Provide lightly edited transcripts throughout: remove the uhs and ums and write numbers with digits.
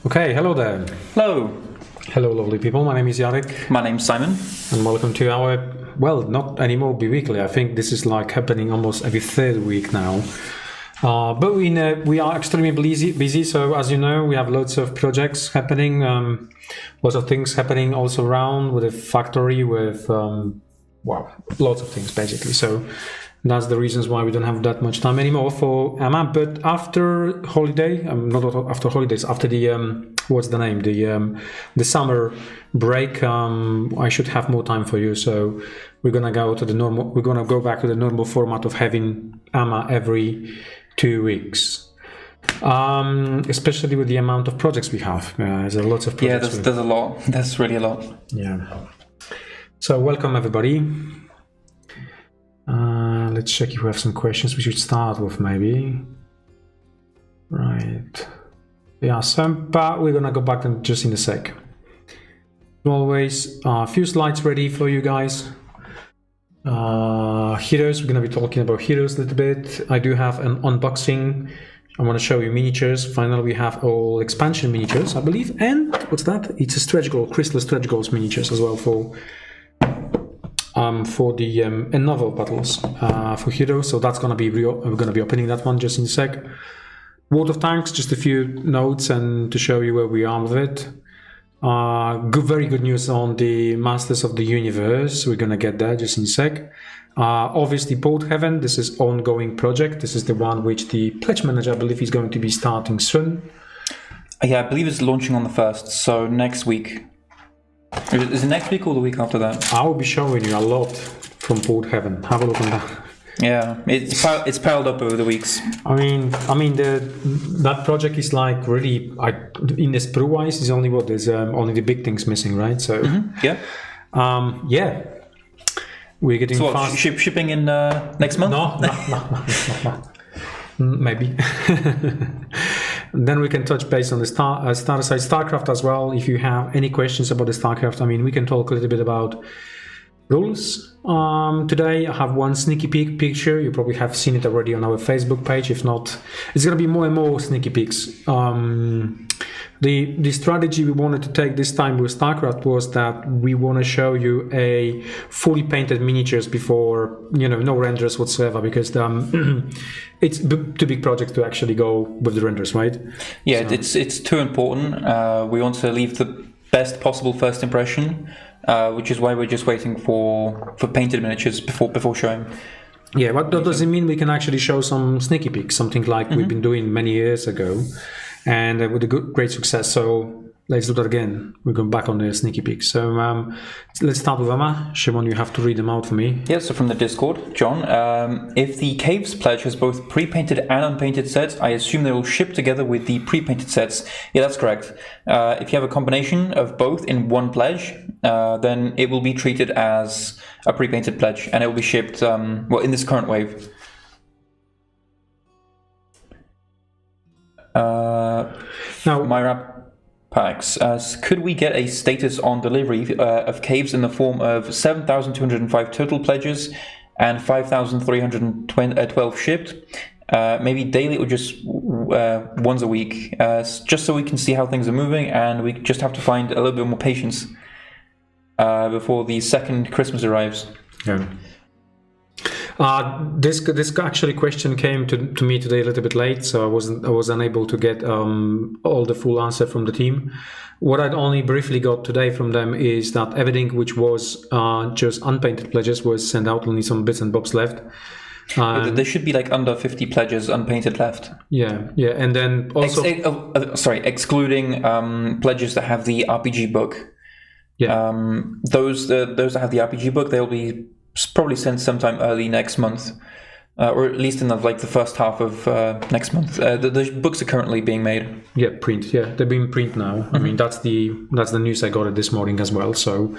Okay, hello there. Hello. Hello, lovely people. My name is Jarek. My name's Simon. And welcome to our, well, not anymore bi-weekly. I think this is like happening almost every third week now. But we are extremely busy. So as you know, we have lots of projects happening, lots of things happening also around with the factory, with, lots of things basically. So that's the reasons why we don't have that much time anymore for AMA. But after holiday, not after holidays, after the what's the name, the summer break, I should have more time for you. So we're gonna go to the normal. We're gonna go back to the normal format of having AMA every 2 weeks. Especially with the amount of projects we have. There's a lot of projects. Yeah, there's a lot. That's really a lot. Yeah. So welcome everybody. Let's check if we have some questions we should start with, maybe. Right. Yeah, but we're gonna go back and just in a sec. Always a few slides ready for you guys. Heroes, we're gonna be talking about heroes a little bit. I do have an unboxing. I want to show you miniatures. Finally, we have all expansion miniatures, I believe. And what's that? It's a stretch goal, crystal stretch goals miniatures as well for the and novel battles for heroes. So that's gonna be we're gonna be opening that one just in a sec. World of Tanks, just a few notes and to show you where we are with it. Very good news on the Masters of the Universe. We're gonna get that just in a sec. Obviously Porthaven, this is ongoing project. This is the one which the pledge manager, I believe, is going to be starting soon. Yeah, I believe it's launching on the 1st, so next week. Is it next week or the week after that? I will be showing you a lot from Porthaven. Have a look on that. Yeah, it's piled up over the weeks. I mean, that project is like really, in the sprue wise, is only what there's only the big things missing, right? So yeah, yeah, we're getting fast. Shipping in next month? No. Maybe. Then we can touch base on the Starside Starcraft as well. If you have any questions about the Starcraft, I mean, we can talk a little bit about rules. Today I have one sneaky peek picture. You probably have seen it already on our Facebook page. If not, it's gonna be more and more sneaky peeks. The strategy we wanted to take this time with Starcraft was that we want to show you a fully painted miniatures before, no renders whatsoever, because it's too big project to actually go with the renders, right? Yeah, so it's too important. We want to leave the best possible first impression, which is why we're just waiting for painted miniatures before showing. Yeah, but that doesn't mean we can actually show some sneaky peeks, something like we've been doing many years ago, and with a great success. So let's do that again. We're going back on the sneaky peeks. So let's start with Emma. Shimon, you have to read them out for me. Yeah, so from the Discord, John, if the Caves pledge has both pre-painted and unpainted sets, I assume they will ship together with the pre-painted sets. Yeah, that's correct. If you have a combination of both in one pledge, then it will be treated as a pre-painted pledge, and it will be shipped, in this current wave. Now, Myra Packs, could we get a status on delivery of Caves in the form of 7,205 total pledges and 5,312 shipped? Maybe daily or just once a week, just so we can see how things are moving, and we just have to find a little bit more patience before the second Christmas arrives. Yeah. This actually question came to me today a little bit late, so I was unable to get all the full answer from the team. What I'd only briefly got today from them is that everything which was just unpainted pledges was sent out, only some bits and bobs left. There should be like under 50 pledges unpainted left. Yeah, and then also excluding pledges that have the RPG book. Yeah, those that have the RPG book, they'll be probably sent sometime early next month, or at least in the first half of next month. The books are currently being made. Yeah, print. Yeah, they're being print now. I mean, that's the news I got it this morning as well. So,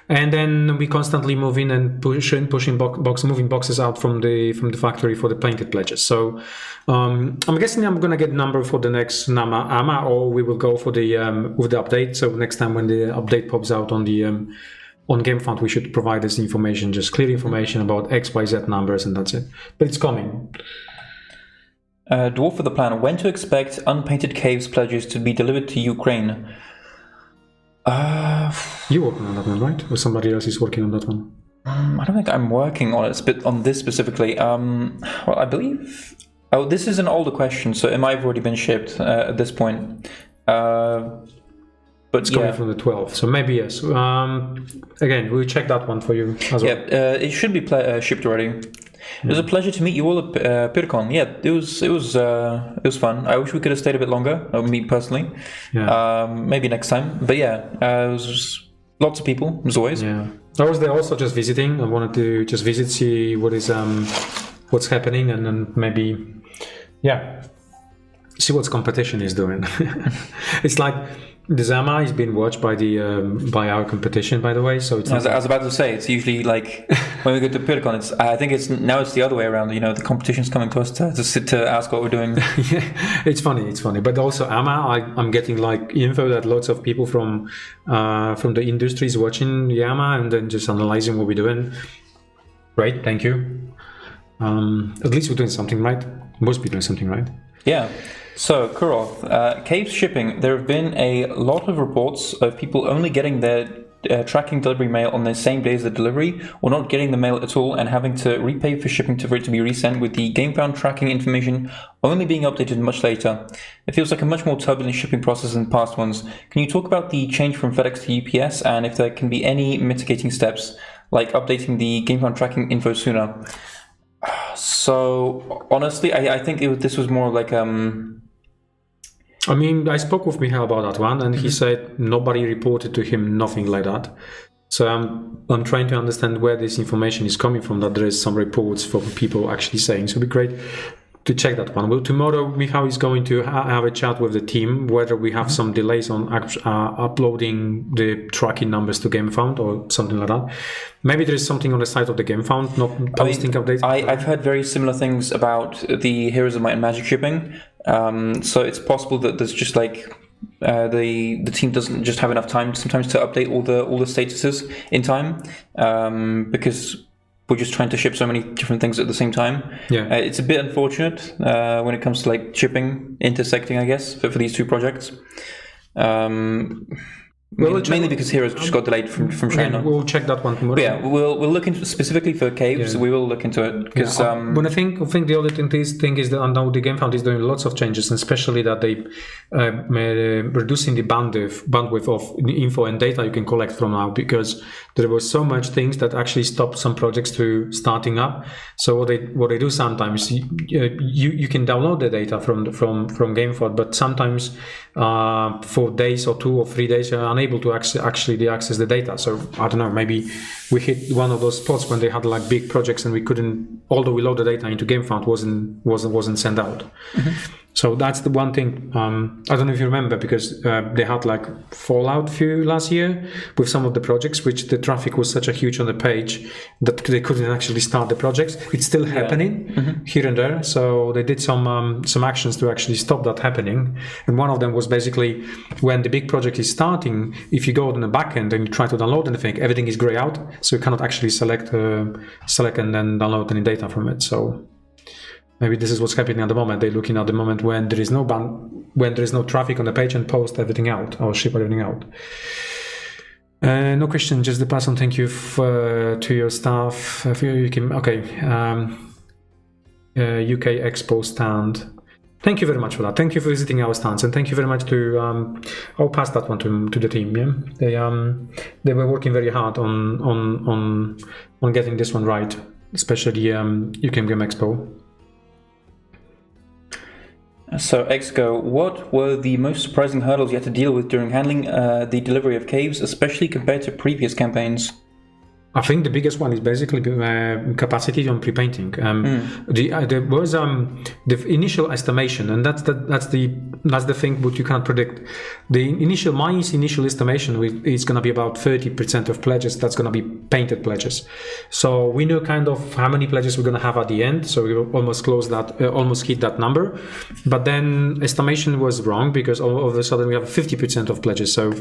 and then we constantly move in and pushing moving boxes out from the factory for the painted pledges. So, I'm guessing I'm gonna get a number for the next AMA, or we will go for the with the update. So next time when the update pops out on the on GameFound, we should provide this information, just clear information about XYZ numbers, and that's it. But it's coming. Dwarf of the Plan, when to expect unpainted caves pledges to be delivered to Ukraine? You're working on that one, right? Or somebody else is working on that one? I don't think I'm working on it, on this specifically. Well, I believe... Oh, this is an older question, so it might have already been shipped at this point. But it's coming from the 12th, so maybe yes. Again, we'll check that one for you as well. Yeah, it should be shipped already. It was a pleasure to meet you all at PyroCon. Yeah, it was fun. I wish we could have stayed a bit longer, me personally. Yeah. Maybe next time. But yeah, it was lots of people, as always. Yeah. I was there also just visiting. I wanted to just visit, see what is what's happening, and then maybe, see what competition is doing. It's like the AMA is being watched by by our competition, by the way. So it's I was about to say, it's usually like when we go to PyroCon, I think it's the other way around. You know, the competition's coming to us to ask what we're doing. Yeah, it's funny. But also AMA, I'm getting like info that lots of people from the industry is watching the AMA and then just analyzing what we're doing. Great, thank you. At least we're doing something right. Must be doing something right. Yeah. So, Kuroth, caves shipping. There have been a lot of reports of people only getting their tracking delivery mail on the same day as the delivery, or not getting the mail at all and having to repay for shipping for it to be resent, with the GameFound tracking information only being updated much later. It feels like a much more turbulent shipping process than past ones. Can you talk about the change from FedEx to UPS and if there can be any mitigating steps, like updating the GameFound tracking info sooner? So, honestly, I think this was more like... I mean, I spoke with Michal about that one, and he said nobody reported to him, nothing like that. So I'm trying to understand where this information is coming from, that there is some reports from people actually saying. So it'd be great to check that one. Well, tomorrow Michal is going to have a chat with the team, whether we have some delays on uploading the tracking numbers to GameFound or something like that. Maybe there is something on the site of the GameFound not posting updates. I've heard very similar things about the Heroes of Might and Magic shipping. So it's possible that there's just like the team doesn't just have enough time sometimes to update all the statuses in time, because we're just trying to ship so many different things at the same time. Yeah, it's a bit unfortunate when it comes to like shipping intersecting, I guess, for these two projects. Mainly because Heroes just got delayed from China. We'll check that one tomorrow. But yeah, we'll look into specifically for caves. Yeah. We will look into it because. But I think the other thing is that now the GameFound is doing lots of changes, and especially that they reducing the bandwidth of info and data you can collect from now, because there was so much things that actually stopped some projects to starting up. So what they do sometimes, you can download the data from GameFound, but sometimes for days or 2 or 3 days you're unable to actually access the data. So I don't know, maybe we hit one of those spots when they had like big projects and we couldn't, although we load the data into GameFound, wasn't sent out. Mm-hmm. So that's the one thing. I don't know if you remember, because they had like Fallout few last year with some of the projects, which the traffic was such a huge on the page that they couldn't actually start the projects. It's still happening here and there. So they did some actions to actually stop that happening. And one of them was basically when the big project is starting, if you go on the back end and you try to download anything, everything is grayed out. So you cannot actually select and then download any data from it. So maybe this is what's happening at the moment. They're looking at the moment when there is no traffic on the page and post everything out or ship everything out. No question, just the pass on. Thank you to your staff. UK Expo stand. Thank you very much for that. Thank you for visiting our stands, and thank you very much to. I'll pass that one to the team. Yeah, they were working very hard on getting this one right, especially UK Game Expo. So, Exco, what were the most surprising hurdles you had to deal with during handling the delivery of caves, especially compared to previous campaigns? I think the biggest one is basically capacity on pre-painting. There was the initial estimation, and that's the thing what you can't predict. My initial estimation is going to be about 30% of pledges that's going to be painted pledges. So we knew kind of how many pledges we're going to have at the end. So we almost almost hit that number. But then estimation was wrong, because all of a sudden we have 50% of pledges. So,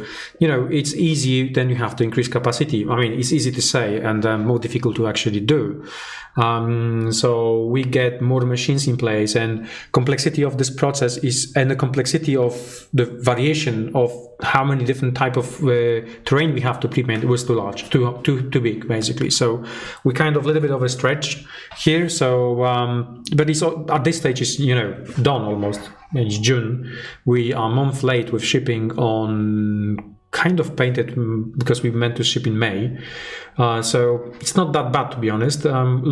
it's easy. Then you have to increase capacity. I mean, it's easy to say and more difficult to actually do. So we get more machines in place, and complexity of this process and the complexity of the variation of how many different type of terrain we have to pre-paint was too large, too big, basically. So we kind of a little bit of a stretch here. So, but it's at this stage is done almost. It's June. We are a month late with shipping on kind of painted, because we meant to ship in May. So it's not that bad, to be honest.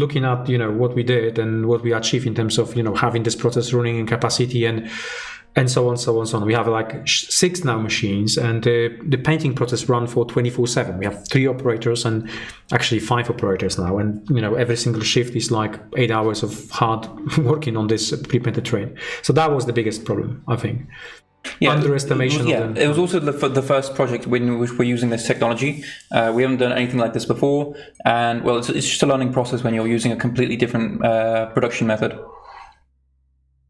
Looking at what we did and what we achieved in terms of having this process running in capacity and so on, so on, so on. We have like 6 now machines, and the painting process run for 24/7. We have 3 operators and actually 5 operators now, and every single shift is like 8 hours of hard working on this pre-painted terrain. So that was the biggest problem, I think. Yeah, underestimation. It was also the first project in which we're using this technology. We haven't done anything like this before, and well, it's just a learning process when you're using a completely different production method.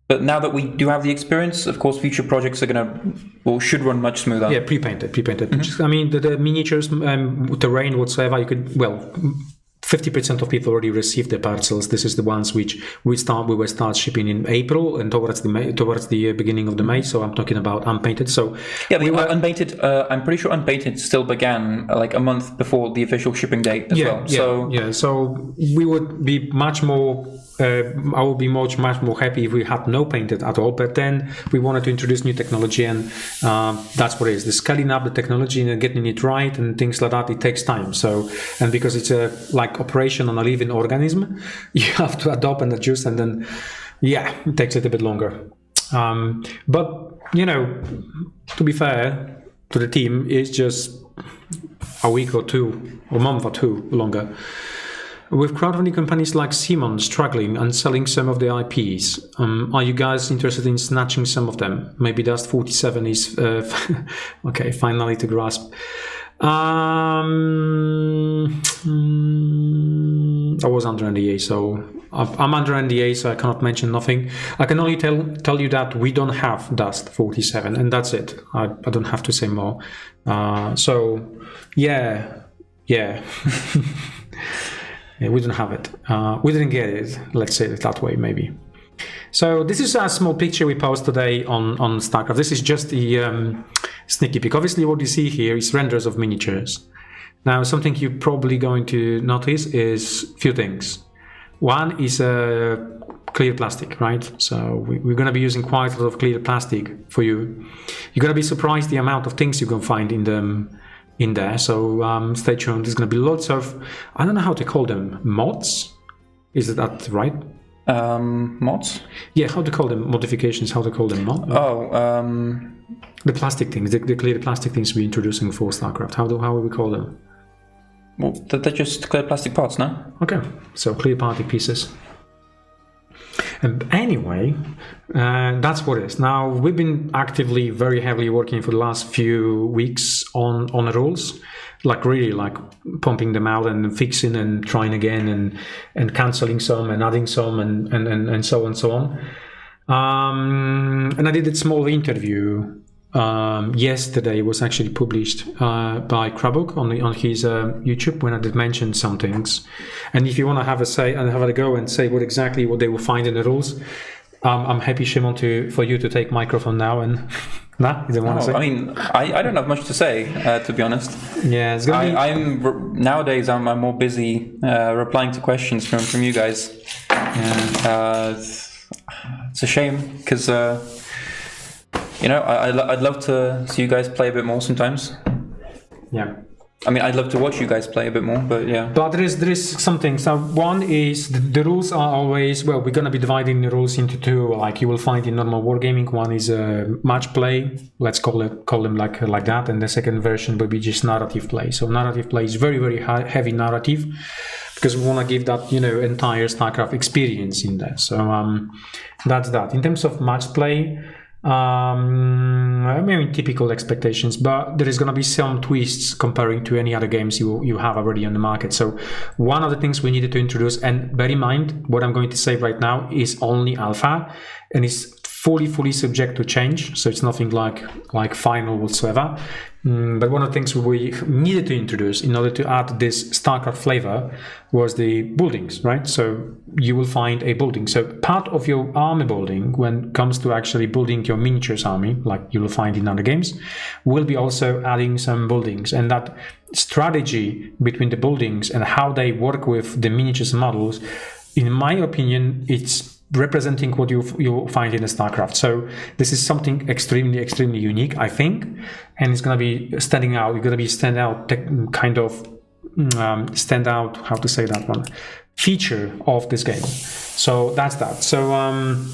But now that we do have the experience, of course, future projects are should run much smoother. Yeah, pre-painted. Mm-hmm. I mean, the miniatures, terrain, whatsoever, you could 50% of people already received the parcels. This is the ones which we will start shipping in April and towards the beginning of the May. So I'm talking about unpainted. So yeah, unpainted. I'm pretty sure unpainted still began like a month before the official shipping date as well. So we would be much more. I would be much more happy if we had no painted at all. But then we wanted to introduce new technology, and that's what it is. The scaling up the technology and getting it right and things like that, it takes time. So, and because it's a operation on a living organism, you have to adopt and adjust, and then it takes it a bit longer. But to be fair to the team, it's just a week or 2 or month or 2 longer. With crowdfunding companies like Simon struggling and selling some of the IPs, are you guys interested in snatching some of them? Maybe Dust 47 is okay, finally to grasp. I was under NDA, so I'm under NDA, so I cannot mention nothing. I can only tell you that we don't have Dust 47, and that's it. I don't have to say more. So yeah. Yeah, we don't have it. We didn't get it. Let's say it that way, maybe. So this is a small picture we post today on Starcraft. This is just the sneaky peek. Obviously, what you see here is renders of miniatures. Now, something you're probably going to notice is a few things. One is clear plastic, right? So we're going to be using quite a lot of clear plastic for you. You're going to be surprised the amount of things you can find in there. So stay tuned. There's going to be lots of, I don't know how to call them, mods? Is that right? Mods? Yeah, how to call them, modifications, how to call them mods? The plastic things, the clear plastic things we're introducing for StarCraft. How do we call them? Well, they're just clear plastic parts, no? Okay, so clear plastic pieces. And anyway, that's what it is. Now, we've been actively, very heavily working for the last few weeks on the rules, really pumping them out and fixing and trying again and cancelling some and adding some and so on and so on. And I did a small interview yesterday. It was actually published by Krabuk on his YouTube, when I did mention some things. And if you want to have a say and have a go and say what they will find in the rules, I'm happy, Shimon, for you to take microphone now. And nah, you don't want to say. I mean, I don't have much to say, to be honest. Yeah, it's gonna nowadays I'm more busy replying to questions from you guys. Yeah. It's a shame, because I'd love to see you guys play a bit more sometimes. Yeah. I mean, I'd love to watch you guys play a bit more, but yeah. But there is some things. So one is the rules are always, we're going to be dividing the rules into 2, like you will find in normal wargaming. One is match play, let's call them like that, and the second version will be just narrative play. So narrative play is very, very heavy narrative, because we want to give that entire StarCraft experience in there. So that's that. In terms of match play, Maybe typical expectations, but there is going to be some twists comparing to any other games you have already on the market. So one of the things we needed to introduce, and bear in mind what I'm going to say right now is only alpha and is fully subject to change, so it's nothing like final whatsoever. But one of the things we needed to introduce in order to add this Starcraft flavor was the buildings, right? So you will find a building. So part of your army building, when it comes to actually building your miniatures army, like you will find in other games, will be also adding some buildings. And that strategy between the buildings and how they work with the miniatures models, in my opinion, it's representing what you find in the Starcraft. So this is something extremely unique, I think, and it's going to be standing out. It's going to be standout, how to say that one, feature of this game. So that's that. So I'm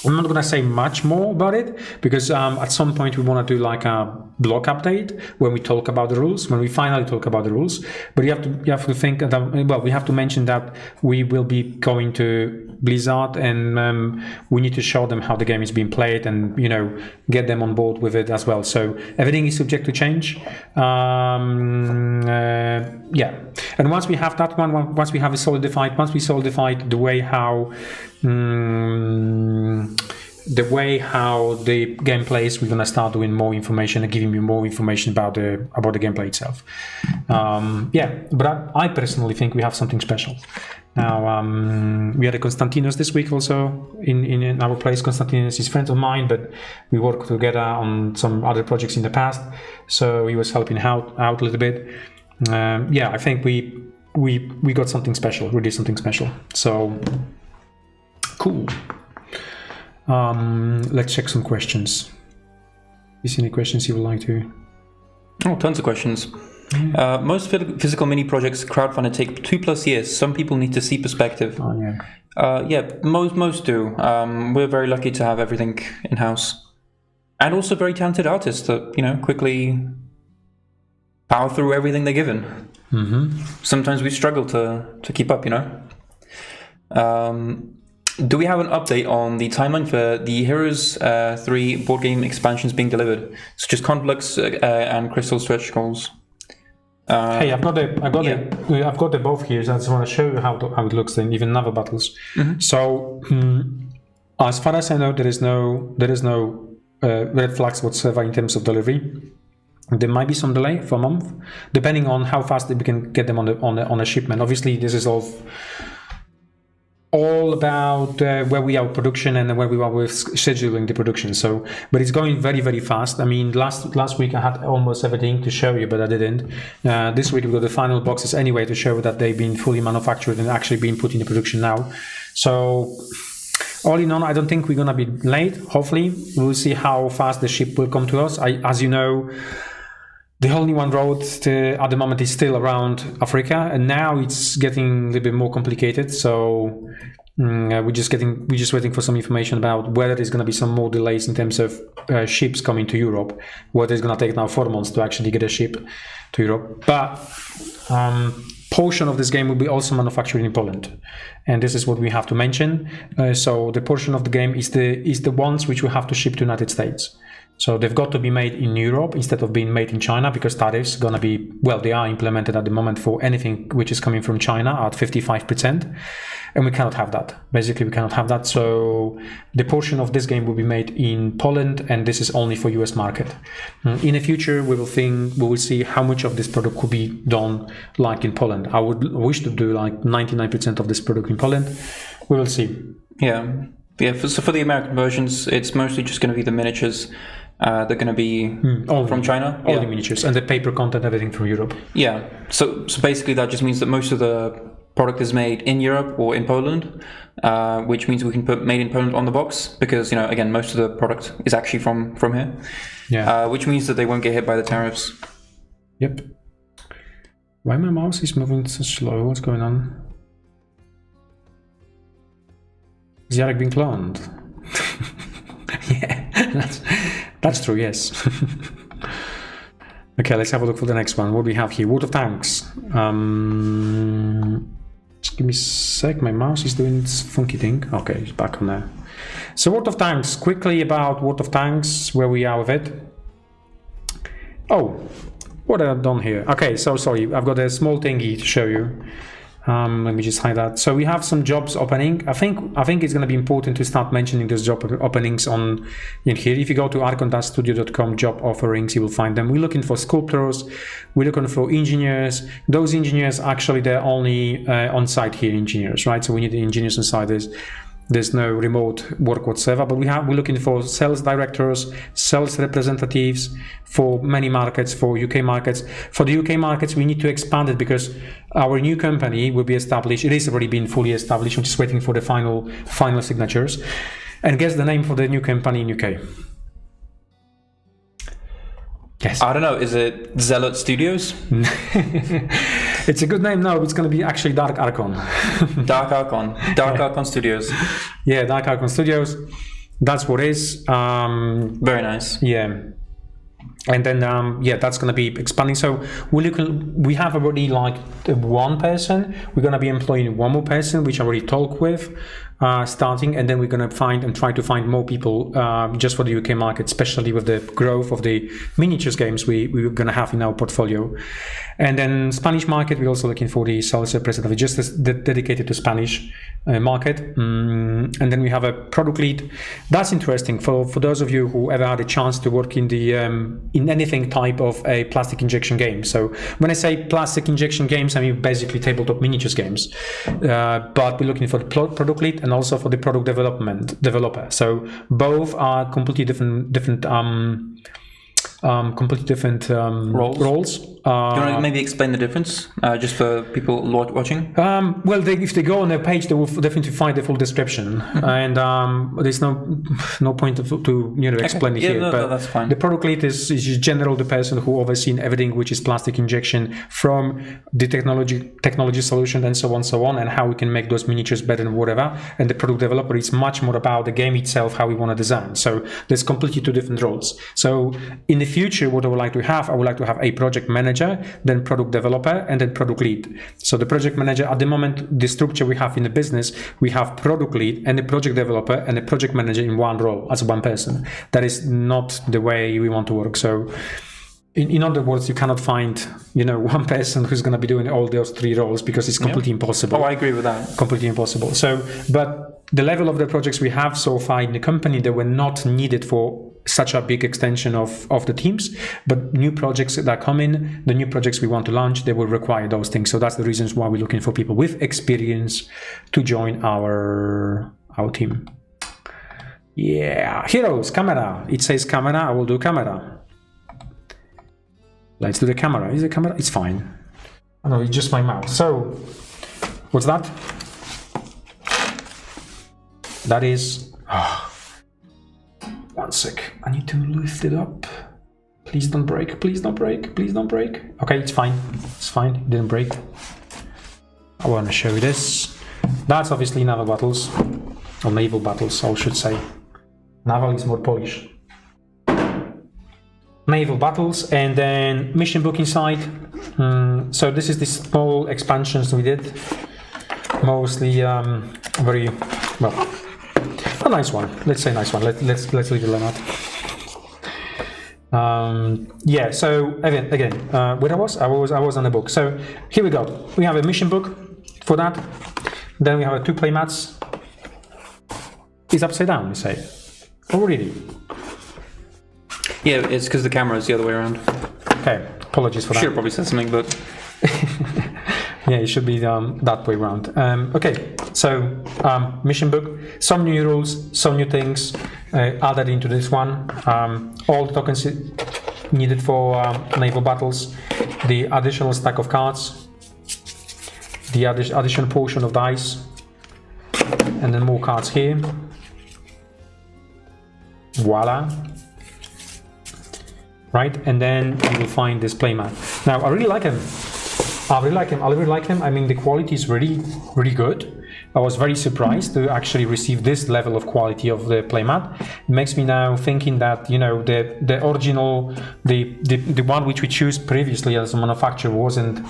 not going to say much more about it because at some point we want to do like a blog update when we talk about the rules, when we finally talk about the rules. But you have to think that, well, we have to mention that we will be going to Blizzard and we need to show them how the game is being played and, you know, get them on board with it as well. So everything is subject to change. Yeah. And once we have that one, once we solidified the way how the game plays, we're gonna start doing more information and giving you more information about the gameplay itself. Yeah, but I personally think we have something special. Now, we had a Konstantinos this week also in our place. Konstantinos is a friend of mine, but we worked together on some other projects in the past, so he was helping out a little bit. Yeah, I think we got something special, really something special. So cool. Let's check some questions. Is there any questions you would like to? Oh, tons of questions. Most physical mini projects crowdfunded take 2+ years. Some people need to see perspective. Oh yeah. Yeah, most do. We're very lucky to have everything in house, and also very talented artists that, you know, quickly power through everything they're given. Mm-hmm. Sometimes we struggle to keep up, you know. Do we have an update on the timeline for the Heroes 3 board game expansions being delivered, such as Conflux and Crystal Stretch Goals? Hey, I've got the both here. So I just want to show you how it looks in even Naval battles. Mm-hmm. So, as far as I know, there is no red flags whatsoever in terms of delivery. There might be some delay for a month, depending on how fast we can get them on a shipment. Obviously, this is all about where we are with production and where we are with scheduling the production. So, but it's going very fast. I mean, last week I had almost everything to show you, but I didn't. This week we've got the final boxes anyway to show that they've been fully manufactured and actually being put into production now. So, all in all, I don't think we're gonna be late. Hopefully, we'll see how fast the ship will come to us. As you know, the only one road at the moment is still around Africa, and now it's getting a little bit more complicated. So we're just waiting for some information about whether there's going to be some more delays in terms of ships coming to Europe. Whether it's going to take now 4 months to actually get a ship to Europe, but portion of this game will be also manufactured in Poland, and this is what we have to mention. So the portion of the game is the ones which we have to ship to United States. So they've got to be made in Europe instead of being made in China, because tariffs gonna be, well, they are implemented at the moment for anything which is coming from China at 55%, and we cannot have that. Basically, we cannot have that. So the portion of this game will be made in Poland, and this is only for US market. In the future, we will see how much of this product could be done like in Poland. I would wish to do like 99% of this product in Poland. We will see. Yeah. So for the American versions, it's mostly just going to be the miniatures. They're going to be from China. All the miniatures and the paper content, everything from Europe. Yeah. So basically that just means that most of the product is made in Europe or in Poland, which means we can put made in Poland on the box because, you know, again, most of the product is actually from here. Yeah. Which means that they won't get hit by the tariffs. Yep. Why my mouse is moving so slow? What's going on? Is Jarek being cloned? Yeah, that's true, yes. Okay, let's have a look for the next one. What do we have here? World of Tanks. Just give me a sec. My mouse is doing this funky thing. Okay, it's back on there. So World of Tanks, quickly about World of Tanks, where we are with it. Oh, what have I done here? Okay, so sorry, I've got a small thingy to show you. Let me just hide that. So we have some jobs opening. I think it's going to be important to start mentioning those job openings in here. If you go to archon-studio.com job offerings, you will find them. We're looking for sculptors. We're looking for engineers. Those engineers, actually, they're only on-site here engineers, right? So we need the engineers on site. There's no remote work whatsoever, but we're looking for sales directors, sales representatives for many markets, for UK markets. For the UK markets, we need to expand it because our new company will be established. It is already been fully established. We're just waiting for the final signatures. And guess the name for the new company in UK. Yes. I don't know. Is it Zealot Studios? It's a good name. No, it's going to be actually Dark Archon. Dark Archon Studios. Yeah, Dark Archon Studios. That's what it is. Very nice. Yeah. And then, that's going to be expanding. So we have already like one person. We're going to be employing one more person, which I already talked with, starting. And then we're going to try to find more people just for the UK market, especially with the growth of the miniatures games we're going to have in our portfolio. And then Spanish market, we're also looking for the sales representative, just dedicated to Spanish market. And then we have a product lead. That's interesting for those of you who ever had a chance to work in the in anything type of a plastic injection game. So when I say plastic injection games, I mean basically tabletop miniatures games. But we're looking for the product lead and also for the product developer. So both are completely different roles. Do you want to maybe explain the difference, just for people watching? Well, if they go on their page, they will definitely find the full description, and there's no point to explain it here. But that's fine. The product lead is general the person who oversees everything which is plastic injection, from the technology solution and so on, and how we can make those miniatures better and whatever. And the product developer is much more about the game itself, how we want to design. So there's completely two different roles. So in the future, what I would like to have a project manager, then product developer, and then product lead. So the project manager, at the moment, the structure we have in the business, we have product lead and the project developer and the project manager in one role as one person. That is not the way we want to work. So in other words, you cannot find one person who's going to be doing all those three roles, because it's completely impossible. Oh, I agree with that. Completely impossible. So, but the level of the projects we have so far in the company, they were not needed for such a big extension of the teams, but new projects that come in, the new projects we want to launch, they will require those things. So that's the reasons why we're looking for people with experience to join our team. Yeah, heroes, camera. It says camera, I will do camera. Let's do the camera. Is the camera? It's fine. Oh, no, it's just my mouse. So, what's that? That is... One sec. I need to lift it up. Please don't break. Please don't break. Please don't break. Okay, it's fine. It's fine. It didn't break. I want to show you this. That's obviously naval battles. Or naval battles, I should say. Naval is more Polish. Naval battles, and then mission book inside. So this is the small expansions we did. Mostly very well. A nice one. Let's say nice one. Let's leave it like that. Yeah. So again, where I was on the book. So here we go. We have a mission book for that. Then we have two play mats. It's upside down. You say? Oh, really? Yeah, it's because the camera is the other way around. Okay. Apologies for that. Should have probably said something, but yeah, it should be that way around. Okay, so mission book, some new rules, some new things added into this one. All the tokens needed for naval battles, the additional stack of cards, the additional portion of dice, and then more cards here. Voila. Right, and then you will find this playmat. Now, I really like him. I really like him. I mean, the quality is really, really good. I was very surprised to actually receive this level of quality of the playmat. It makes me now thinking that, the original, the one which we chose previously as a manufacturer wasn't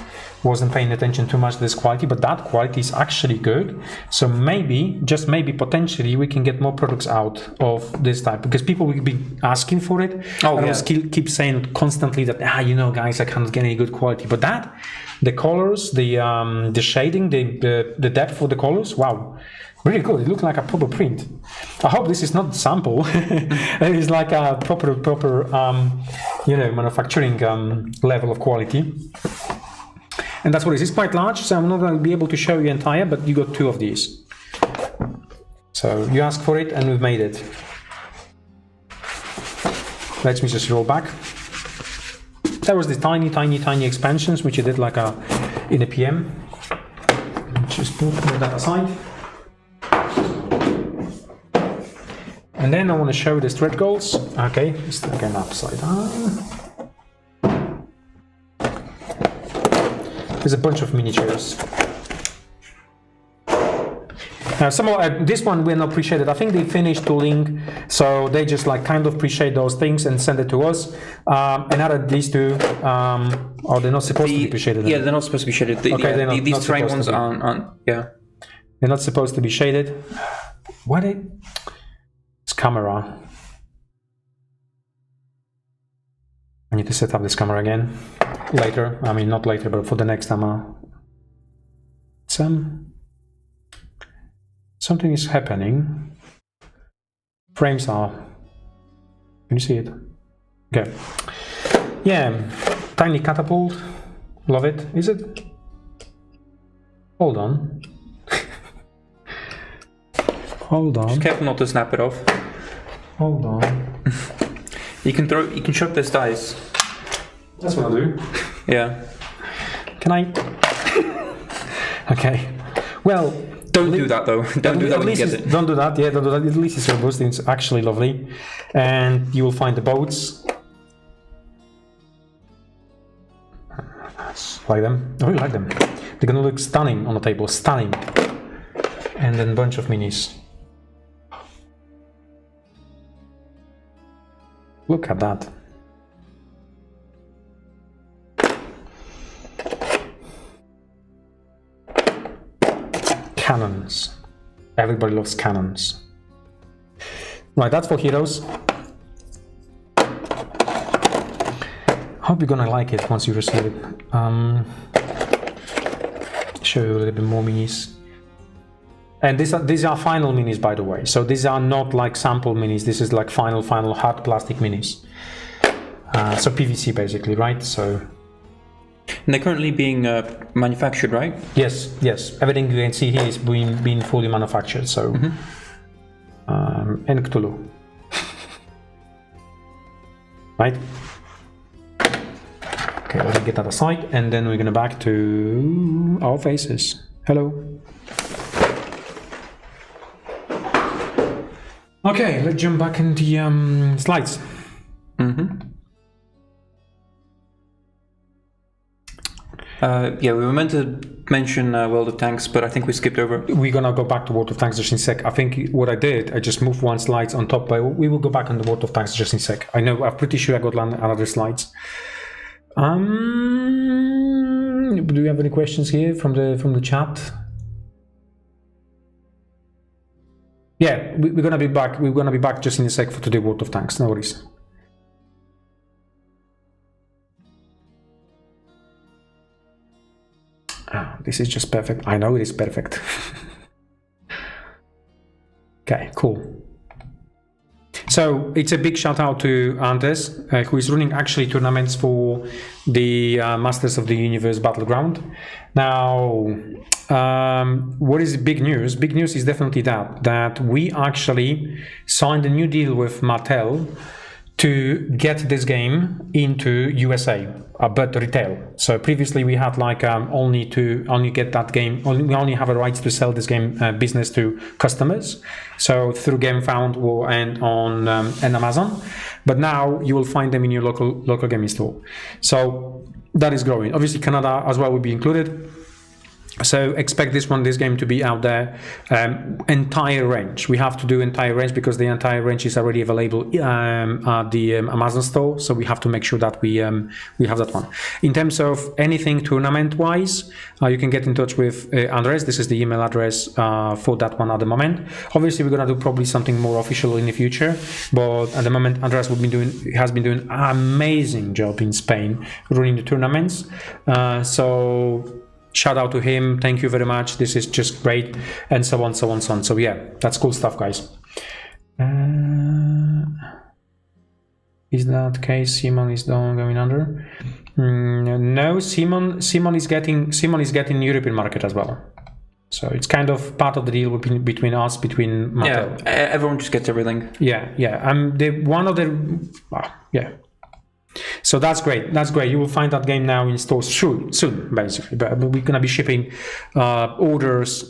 wasn't paying attention too much to this quality, but that quality is actually good. So maybe, just maybe, potentially we can get more products out of this type, because people will be asking for it. Oh, and yeah. I keep saying constantly that, guys, I can't get any good quality. But that, the colors, the shading, the depth of the colors, wow, really good. It looks like a proper print. I hope this is not sample. It's like a proper manufacturing level of quality. And that's what it is. It's quite large, so I'm not going to be able to show you entire, but you got 2 of these. So you asked for it, and we've made it. Let me just roll back. There was the tiny expansions, which you did like in a PM. Just put that aside. And then I want to show the stretch goals. Okay, it's again upside down. There's a bunch of miniatures. Now, some of this one we're not appreciated. I think they finished tooling, so they just like kind of appreciate those things and send it to us. And out of these 2, or they're not supposed to be appreciated. Yeah, they're not supposed to be shaded. These terrain ones aren't. Yeah, they're not supposed to be shaded. What? It's camera. I need to set up this camera again later. I mean, not later, but for the next time. Something is happening. Frames are. Can you see it? Okay. Yeah, tiny catapult. Love it. Is it? Hold on. Hold on. Just careful not to snap it off. Hold on. You can chuck this dice. That's what I'll do. Yeah. Can I? Okay. Well, don't do that though. Don't do that when you get it. Don't do that. Yeah, don't do that. At least it's robust. It's actually lovely, and you will find the boats. Like them. I really like them. They're gonna look stunning on the table. Stunning. And then a bunch of minis. Look at that. Cannons. Everybody loves cannons. Right, that's for heroes. Hope you're gonna like it once you receive it. Show you a little bit more minis. And these are final minis, by the way. So these are not like sample minis. This is like final hard plastic minis. So PVC basically, right? So. And they're currently being manufactured, right? Yes. Everything you can see here is being fully manufactured. So. And Cthulhu. Right. Okay, let me get that aside, and then we're gonna back to our faces. Hello. Okay, let's jump back into the slides. Yeah, we were meant to mention World of Tanks, but I think we skipped over. We're gonna go back to World of Tanks just in a sec. I think what I did, I just moved one slide on top, but we will go back on the World of Tanks just in a sec. I'm pretty sure I got another slides. Do you have any questions here from the chat? Yeah, we're gonna be back. We're gonna be back just in a sec for today World of Tanks. No worries. This is just perfect. I know it is perfect. Okay, cool. So it's a big shout out to Antes, who is running actually tournaments for the Masters of the Universe Battleground. Now, what is big news? Big news is definitely that we actually signed a new deal with Mattel to get this game into USA, but retail. So previously we had like only get that game. We only have a right to sell this game business to customers. So through GameFound and on and Amazon. But now you will find them in your local gaming store. So that is growing. Obviously Canada as well will be included. So expect this game to be out there. Entire range. We have to do entire range because the entire range is already available at the Amazon store. So we have to make sure that we have that one. In terms of anything tournament-wise, you can get in touch with Andres. This is the email address for that one at the moment. Obviously, we're gonna do probably something more official in the future, but at the moment, Andres has been doing an amazing job in Spain running the tournaments. So shout out to him, thank you very much, this is just great, and so on, so on, so on. So yeah, that's cool stuff, guys. Is that case Simon is going under? No, Simon is getting European market as well. So it's kind of part of the deal between Mattel. Yeah, everyone just gets everything. Yeah. So that's great. You will find that game now in stores soon, basically. But we're gonna be shipping orders.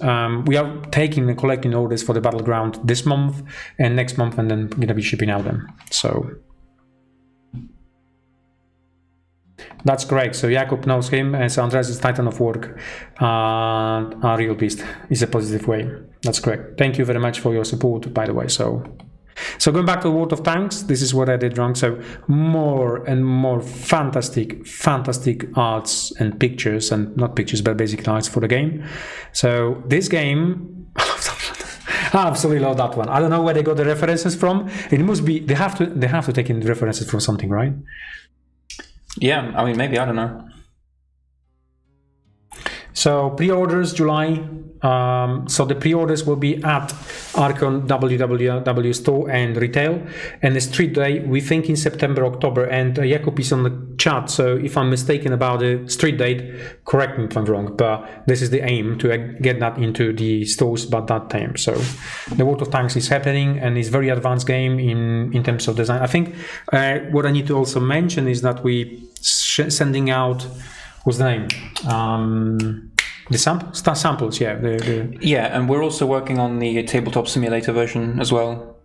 We are taking and collecting orders for the Battleground this month and next month, and then we're gonna be shipping out them. So that's correct. So Jakub knows him, and so Andres is Titan of Work. A real beast is a positive way. That's correct. Thank you very much for your support, by the way. So going back to World of Tanks, this is what I did wrong. So more and more fantastic arts and pictures, and not pictures, but basic arts for the game. So this game, I absolutely love that one. I don't know where they got the references from. It must be they have to take in references from something, right? Yeah, I mean, maybe, I don't know. So pre-orders July. So the pre-orders will be at Archon www store and retail, and the street day we think in September, October. And Jakub is on the chat, so if I'm mistaken about the street date, correct me if I'm wrong. But this is the aim, to get that into the stores by that time. So the World of Tanks is happening, and it's very advanced game in terms of design. I think what I need to also mention is that we sending out. What's the name? The samples, yeah. Yeah, and we're also working on the tabletop simulator version as well.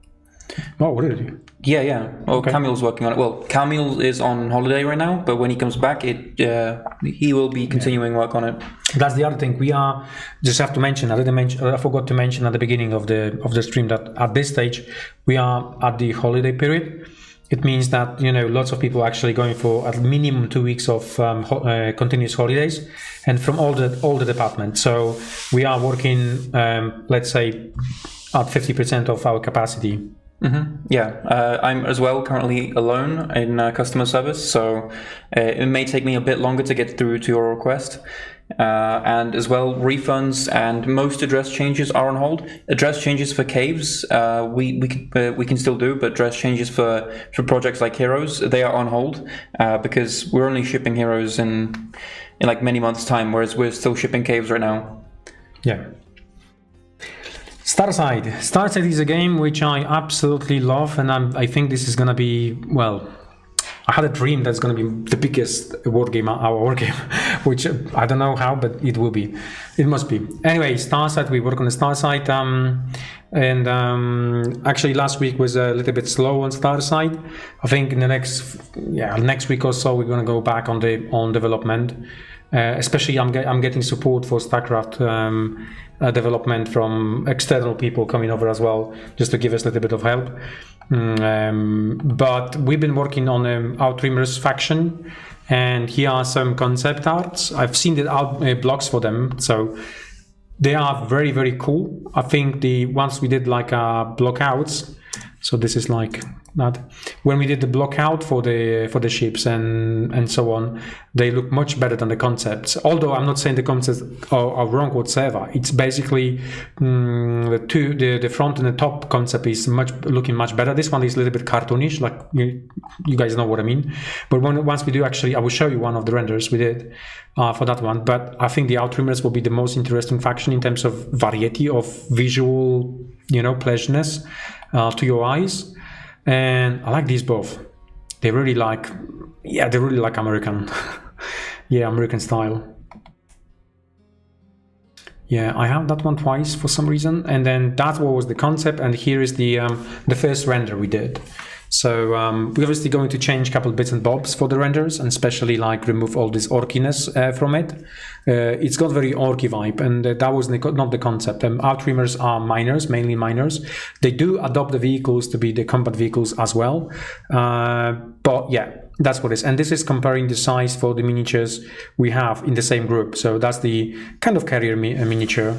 Oh, really? Yeah. Well, okay. Camille's working on it. Well, Camille is on holiday right now, but when he comes back, he will be continuing work on it. That's the other thing. We are just have to mention. I forgot to mention at the beginning of the stream that at this stage we are at the holiday period. It means that lots of people are actually going for at minimum 2 weeks of continuous holidays, and from all the departments. So we are working, let's say, at 50% of our capacity. Mm-hmm. Yeah, I'm as well currently alone in customer service, so it may take me a bit longer to get through to your request. And as well, refunds and most address changes are on hold. Address changes for caves, we can still do, but address changes for projects like Heroes, they are on hold because we're only shipping Heroes in like many months' time, whereas we're still shipping caves right now. Yeah. Starside is a game which I absolutely love, and I think this is gonna be, well, I had a dream that's going to be the biggest our war game, which I don't know how, but it will be. It must be. Anyway, Starside, we work on the Starside, and actually last week was a little bit slow on Starside. I think in the next week or so we're going to go back on development. Especially I'm getting support for Starcraft development from external people coming over as well, just to give us a little bit of help. But we've been working on Outreamers faction, and here are some concept arts. I've seen the blocks for them, so they are very, very cool. I think once we did like block outs, so this is like that. When we did the block out for the ships and so on, they look much better than the concepts. Although I'm not saying the concepts are wrong whatsoever. It's basically the front and the top concept is looking much better. This one is a little bit cartoonish, like you guys know what I mean. But once we do, actually, I will show you one of the renders we did for that one. But I think the Outreamers will be the most interesting faction in terms of variety of visual, pleasantness to your eyes. And I like these both. They really like American. Yeah, American style. Yeah, I have that one twice for some reason. And then that was the concept. And here is the first render we did. So we're obviously going to change a couple bits and bobs for the renders, and especially like remove all this orkiness from it. It's got very orky vibe, and that was not the concept. Outreamers are miners, mainly miners. They do adopt the vehicles to be the combat vehicles as well, but yeah, that's what it is. And this is comparing the size for the miniatures we have in the same group. So that's the kind of carrier miniature.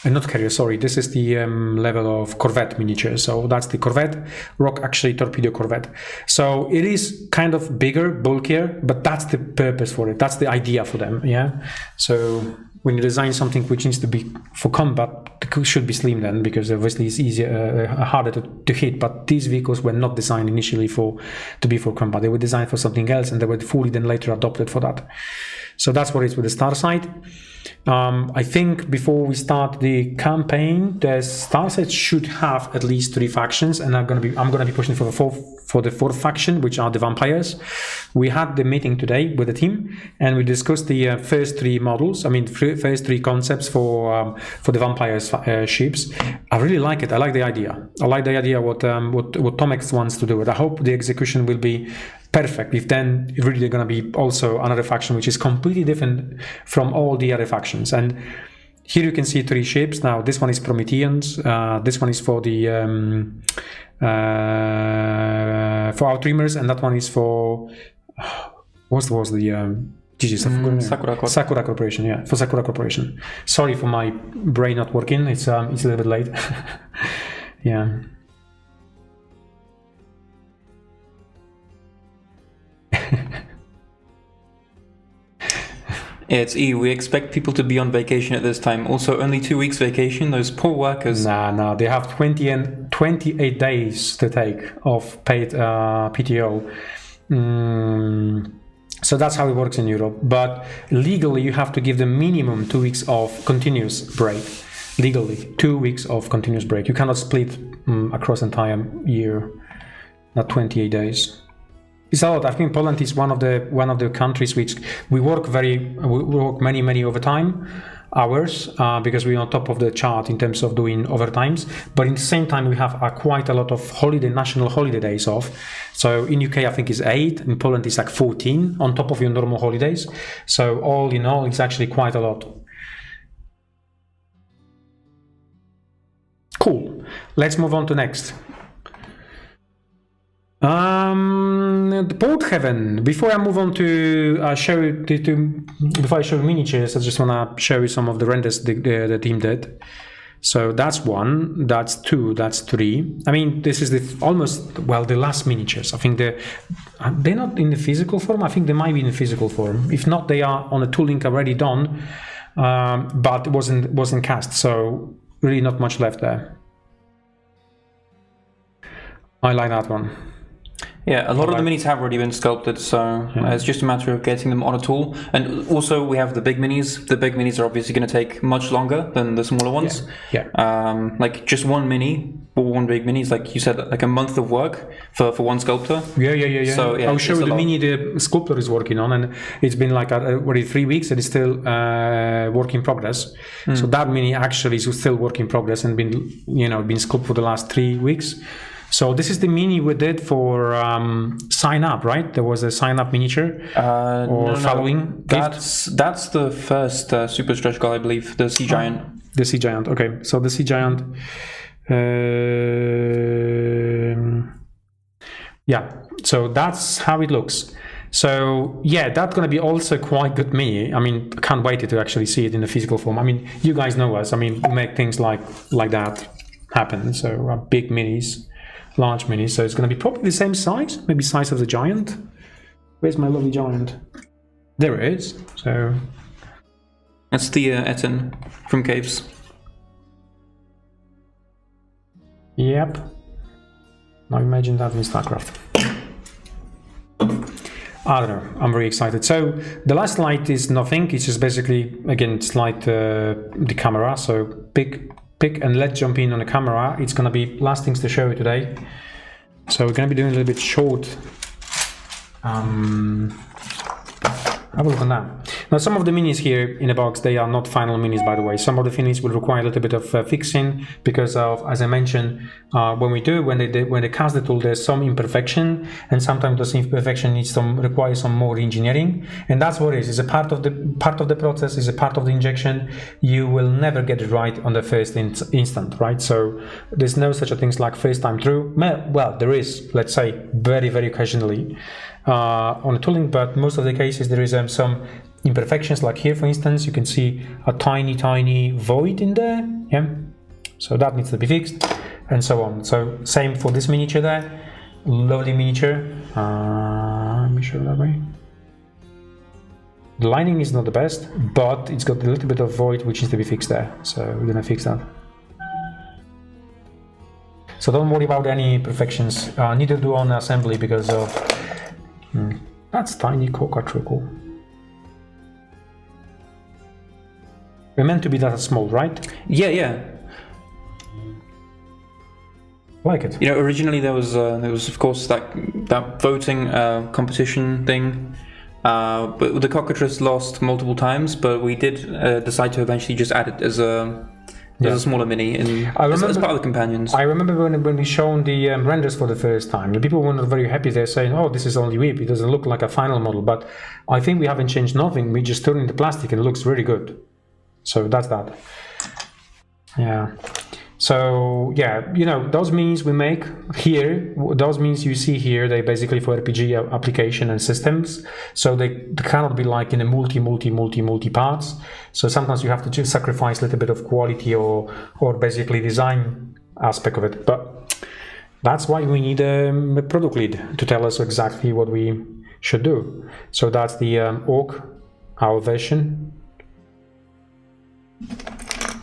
Not carrier, sorry, this is the level of Corvette miniature. So that's the Corvette, Rock actually torpedo Corvette. So it is kind of bigger, bulkier, but that's the purpose for it. That's the idea for them, yeah? So when you design something which needs to be for combat, it should be slim then, because obviously it's easier, harder to hit. But these vehicles were not designed initially to be for combat. They were designed for something else, and they were fully then later adopted for that. So that's what it is with the Starside. I think before we start the campaign, the Starcide should have at least 3 factions, and I'm gonna be pushing for the fourth faction, which are the vampires. We had the meeting today with the team, and we discussed the first 3 models. I mean, first 3 concepts for the vampires ships. I really like it. I like the idea. I like the idea what Tomek wants to do. I hope the execution will be perfect. If then really they're going to be also another faction which is completely different from all the other factions. And here you can see 3 ships. Now this one is Prometheans. This one is for the for Outreamers, and that one is for what was the Sakura Corporation. Yeah, for Sakura Corporation. Sorry for my brain not working. It's a little bit late. Yeah. Yeah, it's E. We expect people to be on vacation at this time. Also, only 2 weeks vacation. Those poor workers. Nah. They have 28 days to take of paid PTO. So that's how it works in Europe. But legally, you have to give them minimum 2 weeks of continuous break. Legally, 2 weeks of continuous break. You cannot split across entire year. Not 28 days. It's a lot. I think Poland is one of the countries which we work many overtime hours because we're on top of the chart in terms of doing overtimes. But in the same time, we have quite a lot of national holiday days off. So in UK, I think it's 8. In Poland, it's like 14 on top of your normal holidays. So all in all, it's actually quite a lot. Cool. Let's move on to next. The Porthaven. Before I move on to before I show miniatures, I just want to show you some of the renders the team did. So that's 1, that's 2, that's 3. I mean, this is the last miniatures. I think they're not in the physical form. I think they might be in the physical form. If not, they are on a tooling already done, but it wasn't cast. So really not much left there. I like that one. Yeah, a lot of the minis have already been sculpted, so it's just a matter of getting them on a tool. And also, we have the big minis. The big minis are obviously going to take much longer than the smaller ones. Yeah. Like just one mini, or one big mini is, like you said, like a month of work for one sculptor. Yeah. So yeah, I'll show you the mini the sculptor is working on, and it's been like already 3 weeks, and it's still work in progress. So that mini actually is still work in progress and been sculpted for the last 3 weeks. So this is the mini we did for sign up, right? There was a sign up miniature following. That's the first super stretch goal, I believe. The Sea Giant. The Sea Giant. Okay, so the Sea Giant. Yeah. So that's how it looks. So yeah, that's gonna be also quite good mini. I mean, I can't wait to actually see it in the physical form. I mean, you guys know us. I mean, we make things like that happen. So big minis. Large minis, so it's going to be probably the same size, maybe size of the Giant. Where's my lovely Giant? There it is. So that's the Etten from Caves. Yep. Now imagine that in Starcraft. I don't know. I'm very excited. So the last light is nothing. It's just basically again slide the camera. So pick and let's jump in on the camera. It's gonna be last things to show you today. So we're gonna be doing a little bit short have a look on that. Now, some of the minis here in the box, they are not final minis, by the way. Some of the minis will require a little bit of fixing because of, as I mentioned, when they cast the tool, there's some imperfection, and sometimes those imperfection require some more engineering, and that's what it is. It's a part of the process. It's a part of the injection. You will never get it right on the first instant, right? So there's no such a things like first time through. Well, there is, let's say, very, very occasionally on the tooling, but most of the cases there is some imperfections. Like here, for instance, you can see a tiny void in there. Yeah, so that needs to be fixed, and so on. So same for this miniature there. Lovely miniature. Let me show that way. The lining is not the best, but it's got a little bit of void which needs to be fixed there. So we're gonna fix that. So don't worry about any imperfections. Neither do on assembly because of that's tiny coca trickle. We're meant to be that small, right? Yeah. Like it. You know, originally there was of course that voting competition thing, but the cockatrice lost multiple times. But we did decide to eventually just add it as a smaller mini as part of the companions. I remember when we shown the renders for the first time, the people were not very happy. They're saying, "Oh, this is only whip. It doesn't look like a final model." But I think we haven't changed nothing. We just turned in the plastic and it looks really good. So that's that. Yeah. So yeah, you know, those minis we make here, those minis you see here, they basically for RPG application and systems. So they cannot be like in a multi parts. So sometimes you have to just sacrifice a little bit of quality or basically design aspect of it. But that's why we need a product lead to tell us exactly what we should do. So that's the orc, our version.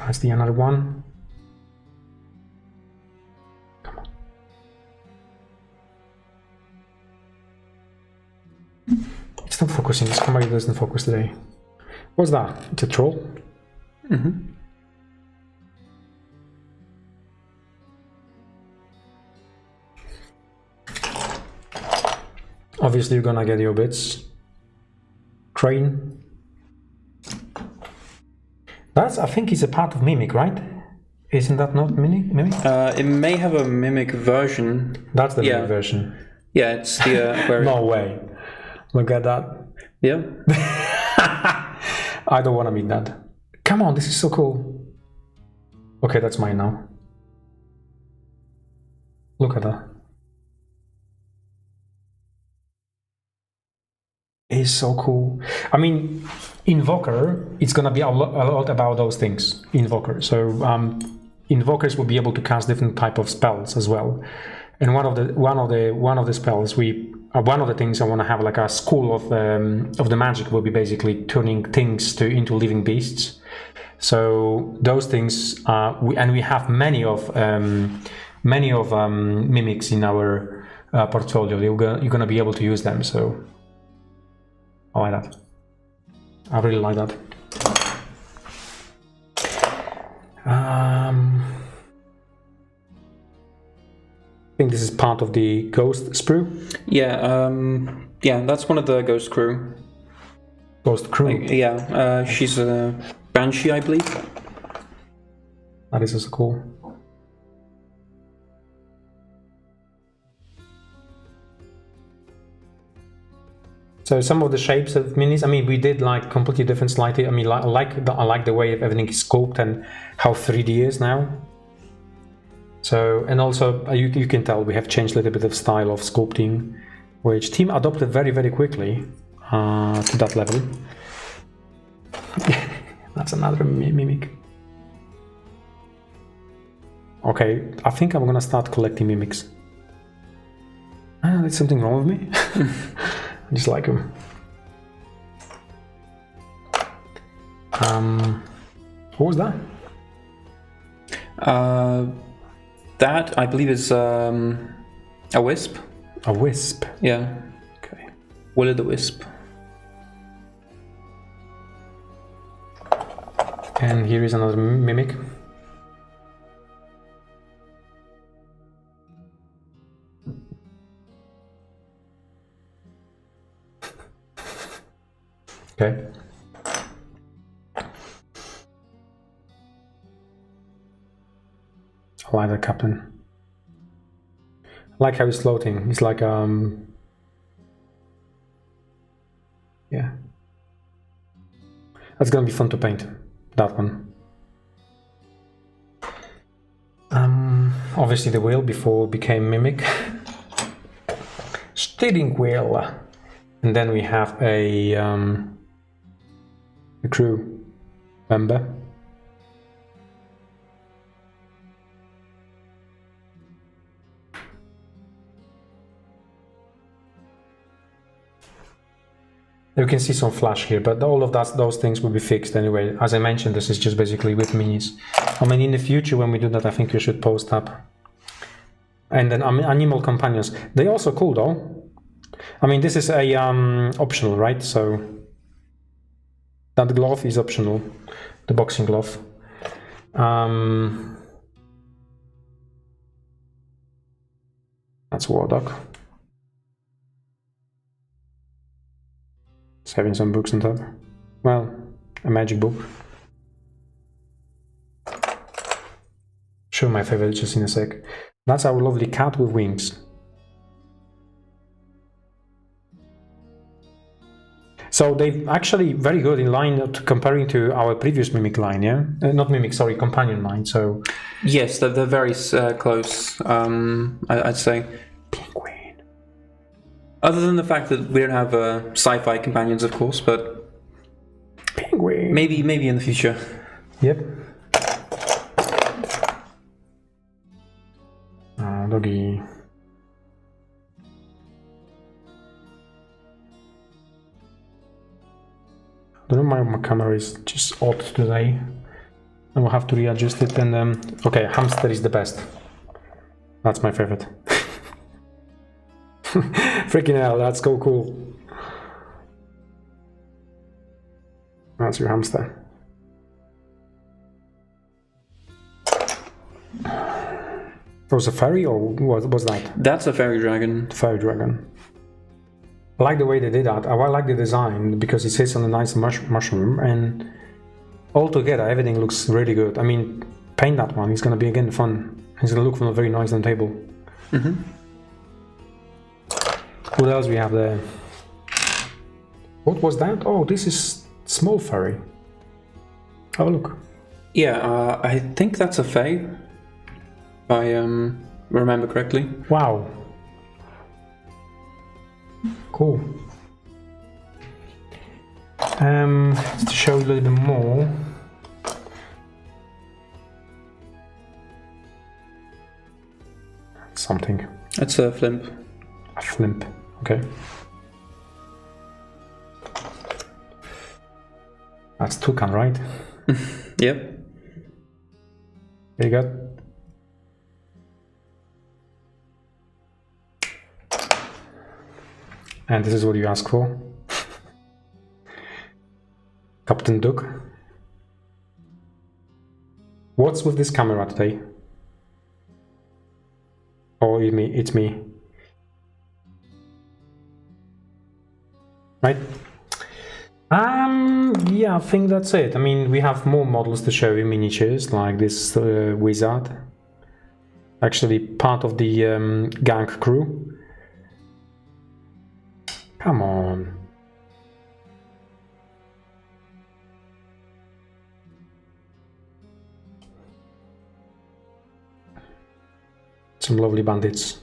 That's the another one. It's not focusing. This camera doesn't focus today. What's that? It's a troll? Mm-hmm. Obviously, you're gonna get your bits. Crane. That's, I think, is a part of Mimic, right? Isn't that not Mimic? It may have a Mimic version. That's the Mimic version. Yeah, it's the where. No way. Look at that. Yeah. I don't want to meet that. Come on, this is so cool. Okay, that's mine now. Look at that. It's so cool. I mean, Invoker, it's gonna be a lot about those things. Invoker. So invokers will be able to cast different type of spells as well. And one of the spells one of the things I want to have like a school of the magic will be basically turning things into living beasts. So those things we have many of mimics in our portfolio. You're gonna be able to use them. So I like that. I really like that. I think this is part of the ghost sprue. Yeah, that's one of the ghost crew. Ghost crew. She's a banshee, I believe. That is also cool. So some of the shapes of minis, I mean, we did like completely different slightly. I mean, I like the way everything is scoped and how 3D is now. So, and also you can tell we have changed a little bit of style of sculpting, which team adopted very, very quickly to that level. That's another mimic. Okay, I think I'm gonna start collecting mimics. There's something wrong with me. I just like them. What was that? That, I believe, is a wisp. A wisp? Yeah. Okay. Will-o'-the-wisp. And here is another mimic. Okay. I like that captain. I like how he's floating. He's like yeah. That's gonna be fun to paint. That one. Obviously the wheel before it became mimic. Steering wheel. And then we have a crew member. You can see some flash here, but all of those things will be fixed anyway. As I mentioned, this is just basically with minis. I mean, in the future when we do that, I think you should post up. And then animal companions. They're also cool though. I mean, this is a optional, right? So that glove is optional, the boxing glove. That's War Dog. It's having some books on top. Well, a magic book. Show my favorite just in a sec. That's our lovely cat with wings. So they're actually very good in line comparing to our previous mimic line, yeah? Not mimic, sorry, companion line. So yes, they're very close. I'd say. Penguin. Other than the fact that we don't have sci-fi companions, of course, but Penguin. Maybe in the future. Yep. Doggy. I don't know, my camera is just odd today. I will have to readjust it. And okay, hamster is the best. That's my favorite. Freaking hell, that's so cool. That's your hamster. Was a fairy, or what was that? That's a fairy dragon. Fairy dragon. I like the way they did that. I like the design because it sits on a nice mushroom, and altogether everything looks really good. I mean, paint that one. It's gonna be again fun. It's gonna look very nice on the table. Mm-hmm. What else we have there? What was that? Oh, this is small fairy. Have a look. Yeah, I think that's a fae. If I remember correctly. Wow. Cool. To show you a little bit more. Something. That's a flimp. A flimp. Okay. That's toucan, right? Yep. There you go. And this is what you ask for. Captain Duke. What's with this camera today? Oh, it's me. Right? Yeah, I think that's it. I mean, we have more models to show you, miniatures, like this wizard. Actually part of the gang crew. Come on. Some lovely bandits.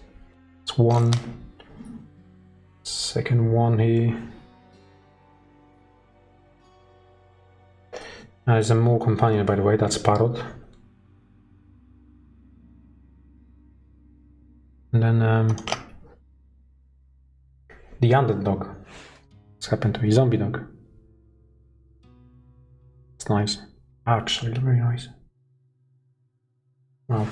It's one. Second one here. There's a more companion, by the way, that's Parrot. And then the undead dog. What's happened to his zombie dog? It's nice. Actually, very nice. Wow.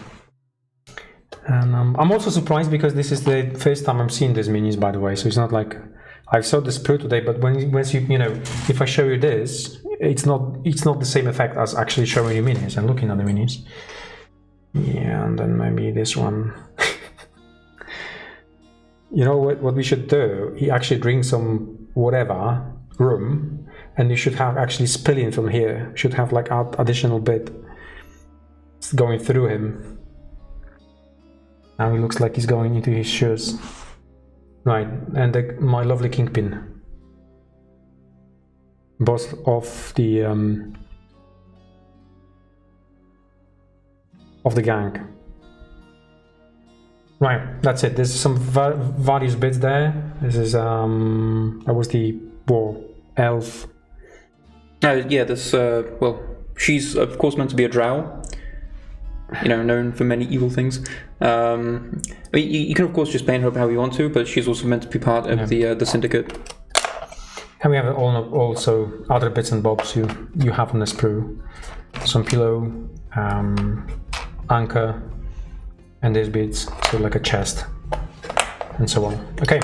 And I'm also surprised because this is the first time I'm seeing these minis, by the way. So it's not like I saw the sprue today, but once you know, if I show you this, it's not the same effect as actually showing you minis and looking at the minis. Yeah, and then maybe this one. You know what we should do? He actually drink some whatever room, and you should have actually spilling from here. Should have like additional bit going through him. Now he looks like he's going into his shoes. Right, and my lovely Kingpin, boss of the gang. Right, that's it. There's some various bits there. This is that was the elf. Yeah, this well, she's of course meant to be a drow. You know, known for many evil things. I mean, you can of course just paint her up how you want to, but she's also meant to be part of the syndicate. And we have also other bits and bobs you have on the sprue. Some pillow, anchor, and these bits, so like a chest, and so on. Okay,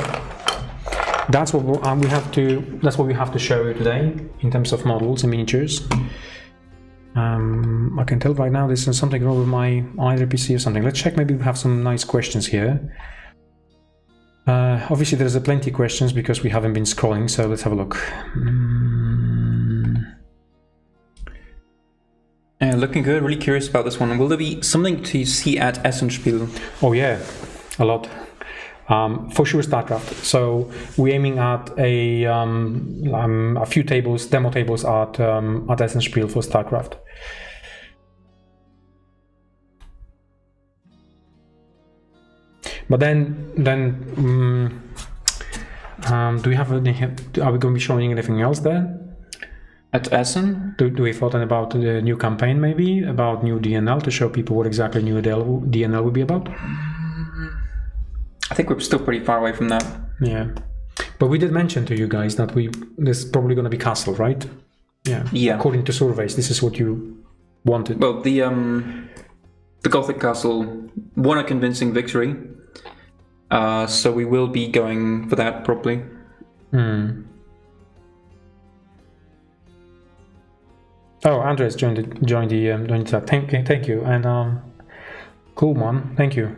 that's what we have to. That's what we have to show you today in terms of models and miniatures. I can tell right now there's something wrong with my either PC or something. Let's check. Maybe we have some nice questions here. Obviously, there's plenty of questions because we haven't been scrolling. So let's have a look. Looking good. Really curious about this one. Will there be something to see at Essenspiel? Oh yeah, a lot. For sure, Starcraft. So we're aiming at a few tables, demo tables at Essenspiel for Starcraft. But then, do we have any? Are we going to be showing anything else there? At Essen? Do we thought about the new campaign, maybe about new DNL to show people what exactly new DNL will be about? I think we're still pretty far away from that. Yeah, but we did mention to you guys that there's probably going to be castle, right? Yeah. According to surveys, this is what you wanted. Well, the Gothic castle won a convincing victory, so we will be going for that probably. Oh, Andres joined the chat. Thank you, and cool man, thank you.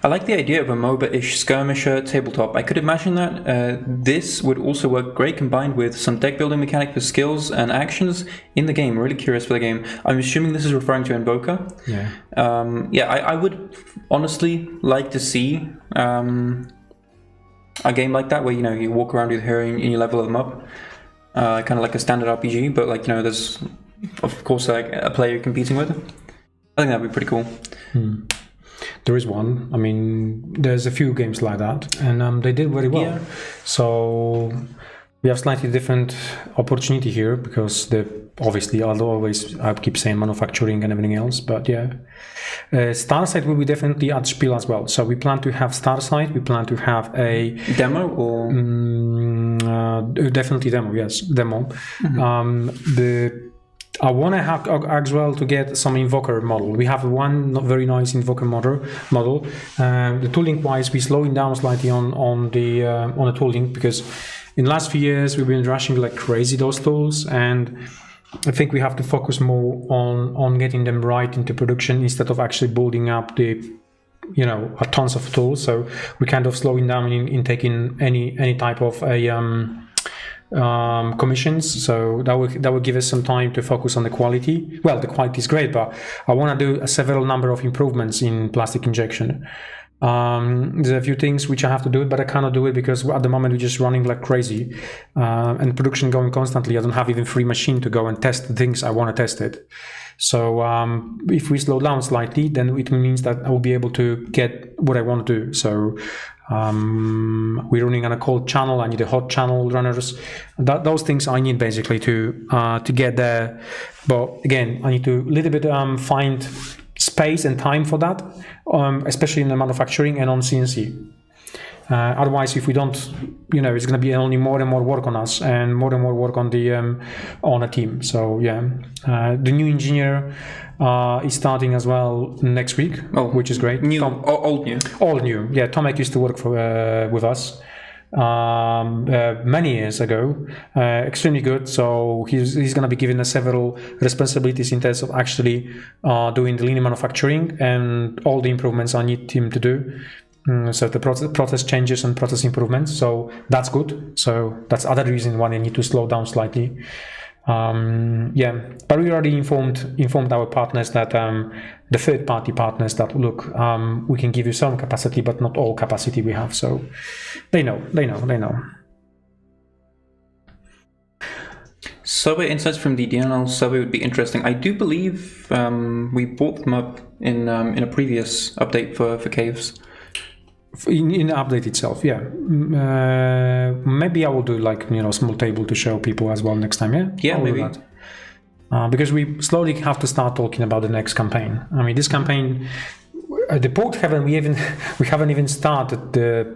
I like the idea of a MOBA-ish skirmisher tabletop. I could imagine that this would also work great combined with some deck building mechanic for skills and actions in the game. Really curious for the game. I'm assuming this is referring to Invoker. Yeah. I would honestly like to see a game like that where you walk around with her and you level them up, kind of like a standard RPG. But there's of course a player you're competing with. I think that'd be pretty cool. There is one. I mean, there's a few games like that, and they did very well. Yeah. So we have slightly different opportunity here because obviously, I keep saying manufacturing and everything else, but yeah, Starside will be definitely at Spiel as well. So we plan to have Starside. We plan to have a demo or definitely demo. Yes, demo. I want to have as well to get some Invoker model. We have one very nice Invoker model. The tooling wise, we're slowing down slightly on the tooling because in the last few years we've been rushing like crazy those tools, and I think we have to focus more on getting them right into production instead of actually building up the a tons of tools. So we're kind of slowing down in taking any type of commissions, so that will give us some time to focus on the quality. Well, the quality is great, but I want to do several number of improvements in plastic injection. There's a few things which I have to do, but I cannot do it because at the moment we're just running like crazy, and production going constantly. I don't have even free machine to go and test the things I want to test it. So if we slow down slightly, then it means that I will be able to get what I want to do. So we're running on a cold channel. I need a hot channel runners. Those things I need basically to get there. But again, I need to a little bit find space and time for that, especially in the manufacturing and on CNC. Otherwise, if we don't, it's going to be only more and more work on us and more work on the on a team. So yeah, the new engineer is starting as well next week, which is great. Old new. Yeah, Tomek used to work with us. many years ago. Extremely good. So he's going to be given several responsibilities in terms of actually doing the lean manufacturing and all the improvements I need him to do. So the process changes and process improvements. So that's good. So that's other reason why I need to slow down slightly. But we already informed our partners that the third-party partners that look, we can give you some capacity, but not all capacity we have. So they know. Survey insights from the DNL survey would be interesting. I do believe we brought them up in a previous update for caves. In the update itself, yeah. Maybe I will do like a small table to show people as well next time. Yeah, maybe. Because we slowly have to start talking about the next campaign. I mean, this campaign, the Porthaven, we haven't even started the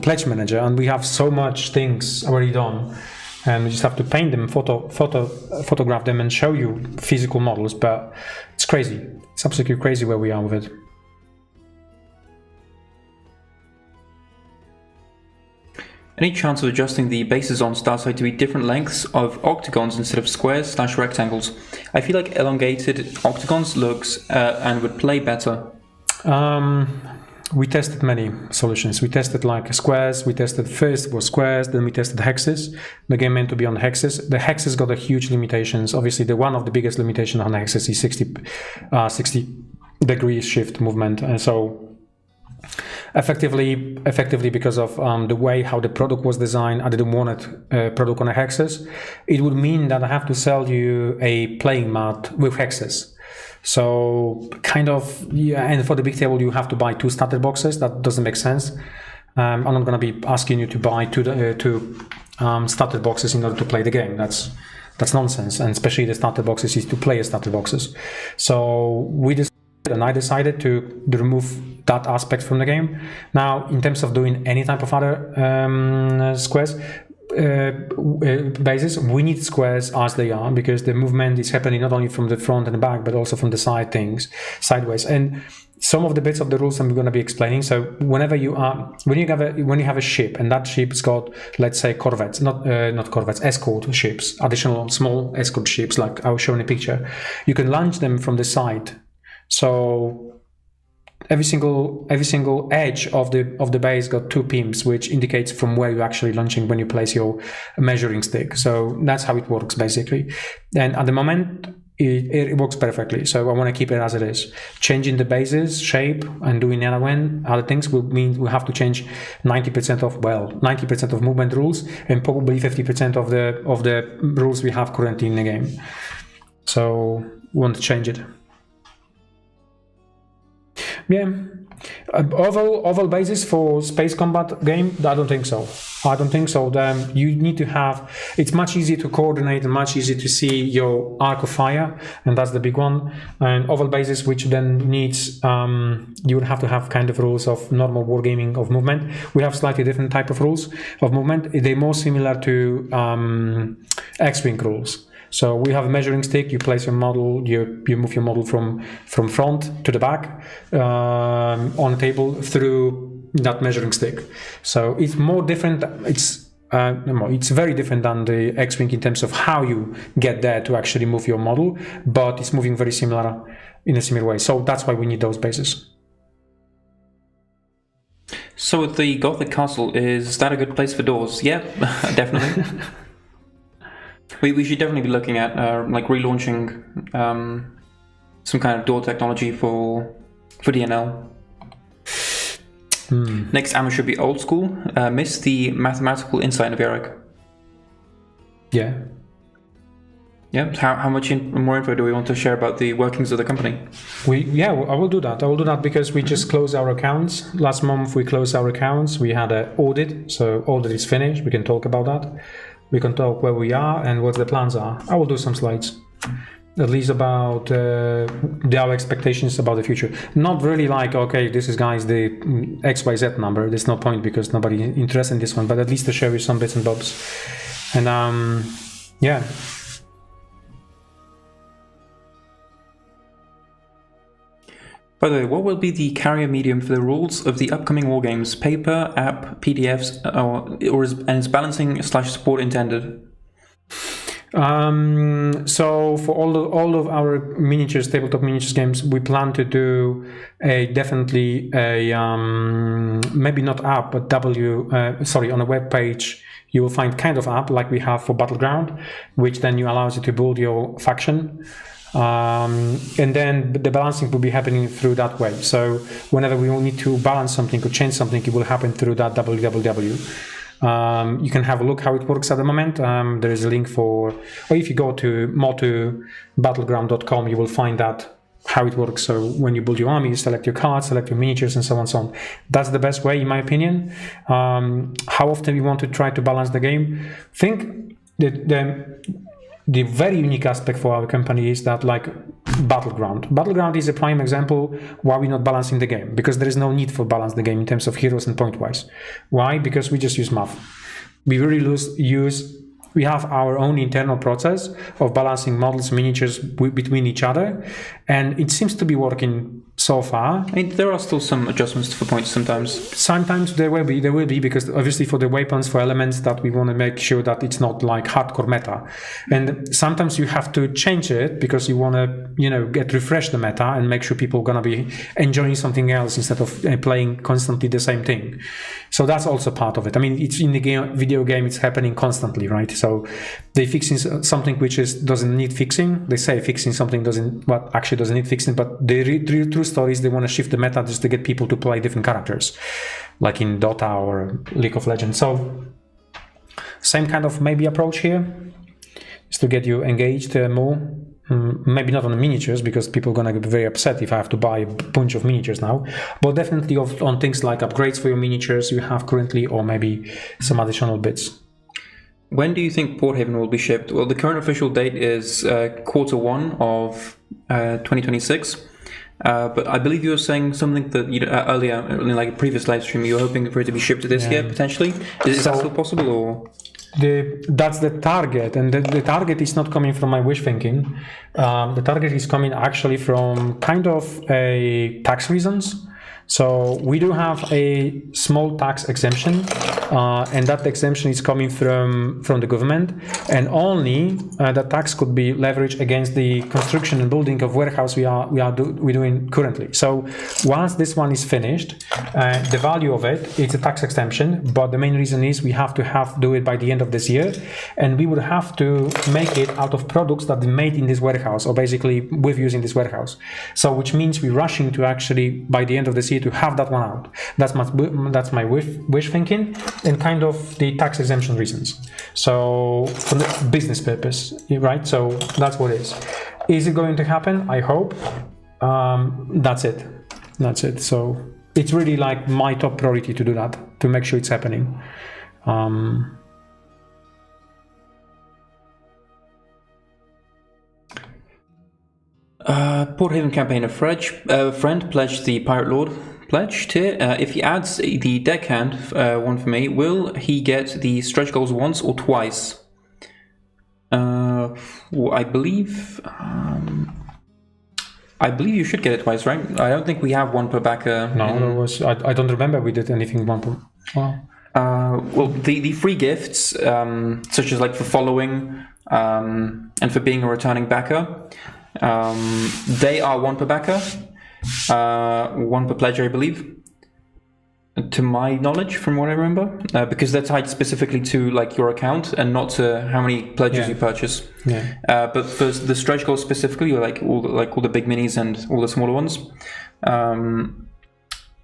pledge manager, and we have so much things already done, and we just have to paint them, photograph them, and show you physical models. But it's crazy. It's absolutely crazy where we are with it. Any chance of adjusting the bases on Starside to be different lengths of octagons instead of squares/rectangles? I feel like elongated octagons looks and would play better. We tested many solutions. We tested like squares. We tested first was squares, then we tested hexes. The game meant to be on hexes. The hexes got a huge limitations. Obviously, the one of the biggest limitations on hexes is 60 degrees shift movement, and so. Effectively, because of the way how the product was designed, I didn't want it product on a hexes. It would mean that I have to sell you a playing mat with hexes. So kind of, yeah. And for the big table, you have to buy 2 starter boxes. That doesn't make sense. I'm not going to be asking you to buy two starter boxes in order to play the game. That's nonsense. And especially the starter boxes is to play starter boxes. So we decided. And I decided to remove that aspect from the game. Now, in terms of doing any type of other squares bases, we need squares as they are, because the movement is happening not only from the front and the back, but also from the sideways. And some of the bits of the rules I'm going to be explaining. So when you have a ship, and that ship's got, let's say, corvettes, not corvettes, escort ships, additional small escort ships, like I was showing a picture, you can launch them from the side. So every single edge of the base got 2 pins, which indicates from where you're actually launching when you place your measuring stick. So that's how it works basically. And at the moment it works perfectly. So I want to keep it as it is. Changing the bases shape and doing other things will mean we have to change 90% of movement rules, and probably 50% of the rules we have currently in the game. So we want to change it. Yeah, oval basis for space combat game. I don't think so. You need to have. It's much easier to coordinate and much easier to see your arc of fire, and that's the big one. And oval basis, which then needs, you would have to have kind of rules of normal wargaming of movement. We have slightly different type of rules of movement. They're more similar to X-wing rules. So we have a measuring stick. You place your model. You move your model from front to the back on a table through that measuring stick. So it's more different. It's very different than the X-wing in terms of how you get there to actually move your model, but it's moving very similar in a similar way. So that's why we need those bases. So with the Gothic castle, is that a good place for doors? Yeah, definitely. We should definitely be looking at like relaunching some kind of door technology for DNL. Next AMA should be old school. Miss the mathematical insight of Jarek. Yeah. Yeah. How much more info do we want to share about the workings of the company? I will do that. I will do that because we just closed our accounts. Last month we closed our accounts. We had an audit, so audit is finished. We can talk about that. We can talk where we are and what the plans are. I will do some slides, at least about our expectations about the future. Not really like, okay, this is guys the XYZ number. There's no point because nobody interested in this one. But at least to share with some bits and bobs. And yeah. By the way, what will be the carrier medium for the rules of the upcoming war games? Paper, app, PDFs, and is balancing / support intended? So for all of our miniatures, tabletop miniatures games, we plan to do definitely a maybe not app, but on a web page you will find kind of app like we have for Battleground, which then allows you to build your faction. And then the balancing will be happening through that way. So whenever we will need to balance something or change something, it will happen through that www. You can have a look how it works at the moment. There is a link or if you go to motobattleground.com, you will find that how it works. So when you build your army, you select your cards, select your miniatures, and so on and so on. That's the best way, in my opinion. How often we want to try to balance the game? I think that the very unique aspect for our company is that, like, Battleground is a prime example why we're not balancing the game, because there is no need for balance the game in terms of heroes and point wise. Why? Because we just use math. We really we have our own internal process of balancing models, miniatures between each other, and it seems to be working so far. I mean, there are still some adjustments for points sometimes. Sometimes there will be, because obviously for the weapons, for elements, that we want to make sure that it's not like hardcore meta. And sometimes you have to change it because you want to, refresh the meta and make sure people are going to be enjoying something else instead of playing constantly the same thing. So that's also part of it. I mean, it's in the video game, it's happening constantly, right? So they fixing something which doesn't need fixing. They say fixing something actually doesn't need fixing, but the true stories, they want to shift the meta just to get people to play different characters, like in Dota or League of Legends. So same kind of maybe approach here is to get you engaged more. Maybe not on the miniatures, because people are going to be very upset if I have to buy a bunch of miniatures now, but definitely on things like upgrades for your miniatures you have currently, or maybe some additional bits. When do you think Porthaven will be shipped? Well, the current official date is Q1 of 2026. But I believe you were saying something that earlier, in like a previous live stream, you were hoping for it to be shipped this year, potentially. Is that still possible, or? That's the target, and the target is not coming from my wish thinking. The target is coming actually from kind of a tax reasons. So we do have a small tax exemption, and that exemption is coming from the government, and only that tax could be leveraged against the construction and building of warehouse we're doing currently. So once this one is finished, the value of it's a tax exemption, but the main reason is we have to do it by the end of this year, and we would have to make it out of products that are made in this warehouse, or basically with using this warehouse. So which means we're rushing to actually by the end of this year to have that one out. That's my wish thinking, and kind of the tax exemption reasons. So for the business purpose, right? So that's what it is. Is it going to happen? I hope. That's it. So it's really like my top priority to do that, to make sure it's happening. Porthaven campaigner friend pledged the Pirate Lord pledge tier. If he adds the deckhand one for me, will he get the stretch goals once or twice? Well, I believe you should get it twice, right? I don't think we have one per backer. No, there was. I don't remember we did anything one per. Well, the free gifts, such as like for following and for being a returning backer, they are one per backer. One per pledge, I believe, to my knowledge, from what I remember, because they're tied specifically to like your account and not to how many pledges you purchase. But for the stretch goals specifically, like all the big minis and all the smaller ones,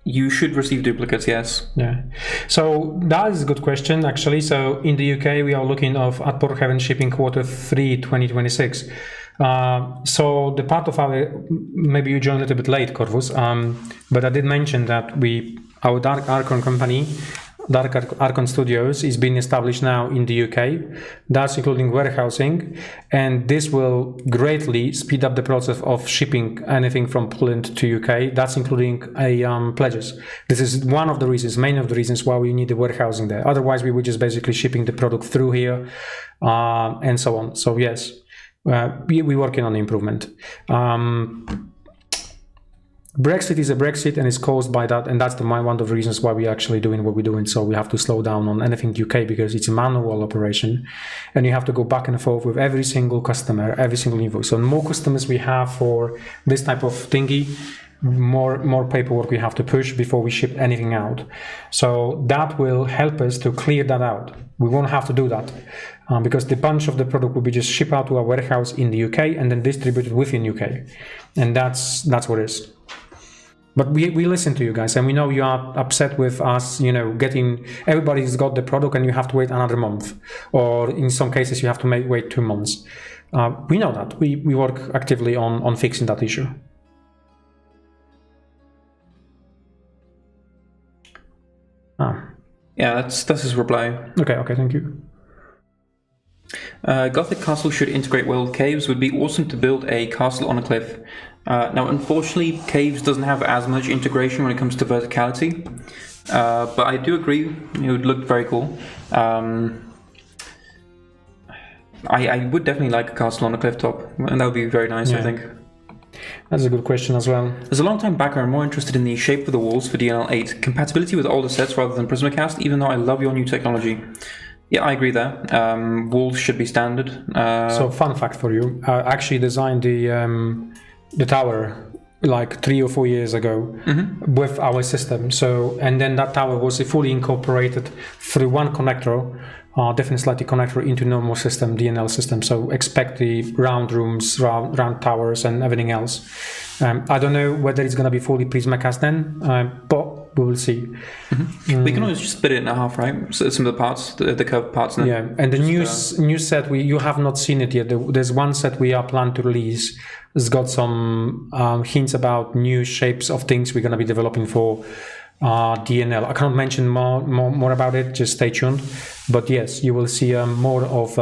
you should receive duplicates. Yes. Yeah. So that is a good question, actually. So in the UK, we are looking at Porthaven shipping Q3 2026. So the part of maybe you joined a little bit late, Corvus, but I did mention that our Dark Archon company, Archon Studios, is being established now in the UK. That's including warehousing, and this will greatly speed up the process of shipping anything from Poland to UK. That's including pledges. This is one of the reasons, main of the reasons why we need the warehousing there. Otherwise, we would just basically shipping the product through here, and so on. So yes. We're working on the improvement. Brexit is a Brexit, and it's caused by that, and that's one of the reasons why we're actually doing what we're doing. So we have to slow down on anything UK because it's a manual operation, and you have to go back and forth with every single customer, every single invoice. So the more customers we have for this type of thingy, more paperwork we have to push before we ship anything out. So that will help us to clear that out. We won't have to do that because the bunch of the product will be just shipped out to a warehouse in the UK and then distributed within UK, and that's what it is. But we listen to you guys, and we know you are upset with us, everybody's got the product and you have to wait another month, or in some cases you have to wait 2 months. We know that. We work actively on fixing that issue. Yeah, that's his reply. Okay, thank you. Gothic castle should integrate well with caves. Would be awesome to build a castle on a cliff. Now, unfortunately, caves doesn't have as much integration when it comes to verticality, but I do agree it would look very cool. I would definitely like a castle on a cliff top, and that would be very nice, I think. That's a good question as well. As a long-time backer, I'm more interested in the shape of the walls for DNL 8, compatibility with older sets rather than Prismacast, even though I love your new technology. Yeah, I agree there. Walls should be standard. So, fun fact for you, I actually designed the tower like 3 or 4 years ago with our system. So, and then that tower was fully incorporated through one connector, different slightly connector into normal system, DNL system. So expect the round rooms, round towers and everything else. I don't know whether it's going to be fully Prismacast then, but we will see. We can always just split it in half, right? So some of the parts, the curved parts. Then. Yeah, and the new set, you have not seen it yet. There's one set we are planning to release. It's got some hints about new shapes of things we're going to be developing for DNL. I can't mention more about it, just stay tuned. But yes, you will see more of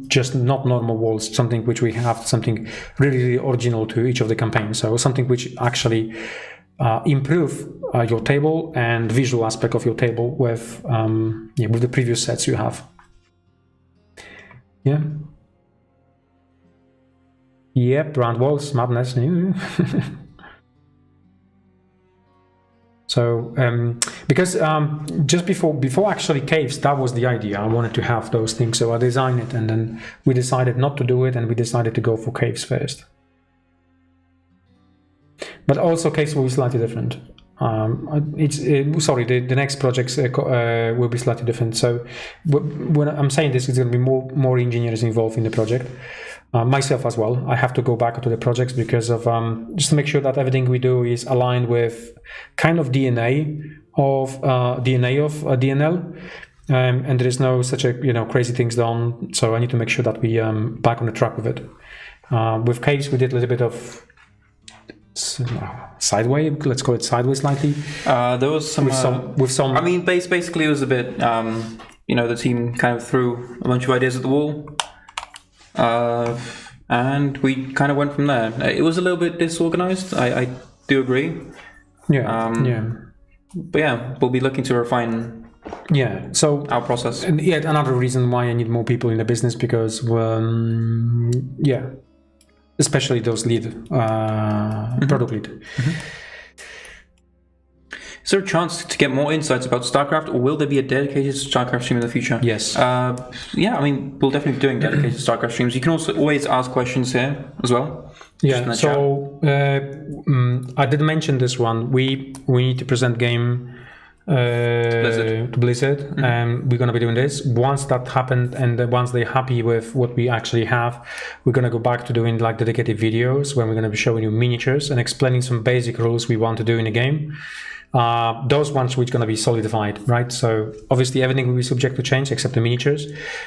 just not normal walls, something which we have something really original to each of the campaigns. So something which actually improve your table and visual aspect of your table with the previous sets you have. Yeah. Yep, round walls, madness. So, because just before actually caves, that was the idea. I wanted to have those things, so I designed it, and then we decided not to do it, and we decided to go for caves first. But also caves will be slightly different. The next projects will be slightly different. So, when I'm saying this, it's going to be more engineers involved in the project. Myself as well. I have to go back to the projects because of just to make sure that everything we do is aligned with kind of DNA of DNL, and there is no such a crazy things done. So I need to make sure that we back on the track with it. With caves, we did a little bit of sideways. Let's call it sideways slightly. There was some with some. I mean, basically, it was a bit. The team kind of threw a bunch of ideas at the wall. And we kind of went from there. It was a little bit disorganized, I do agree. Yeah. But yeah, we'll be looking to refine so our process. And yet another reason why I need more people in the business, because especially those product lead. Is there a chance to get more insights about Starcraft, or will there be a dedicated Starcraft stream in the future? Yes. We'll definitely be doing dedicated Starcraft streams. You can also always ask questions here as well. Yeah, so I did mention this one. We need to present game to Blizzard, and we're going to be doing this. Once that happened, and once they're happy with what we actually have, we're going to go back to doing like dedicated videos where we're going to be showing you miniatures and explaining some basic rules we want to do in the game. Those ones which are going to be solidified, right? So obviously everything will be subject to change except the miniatures.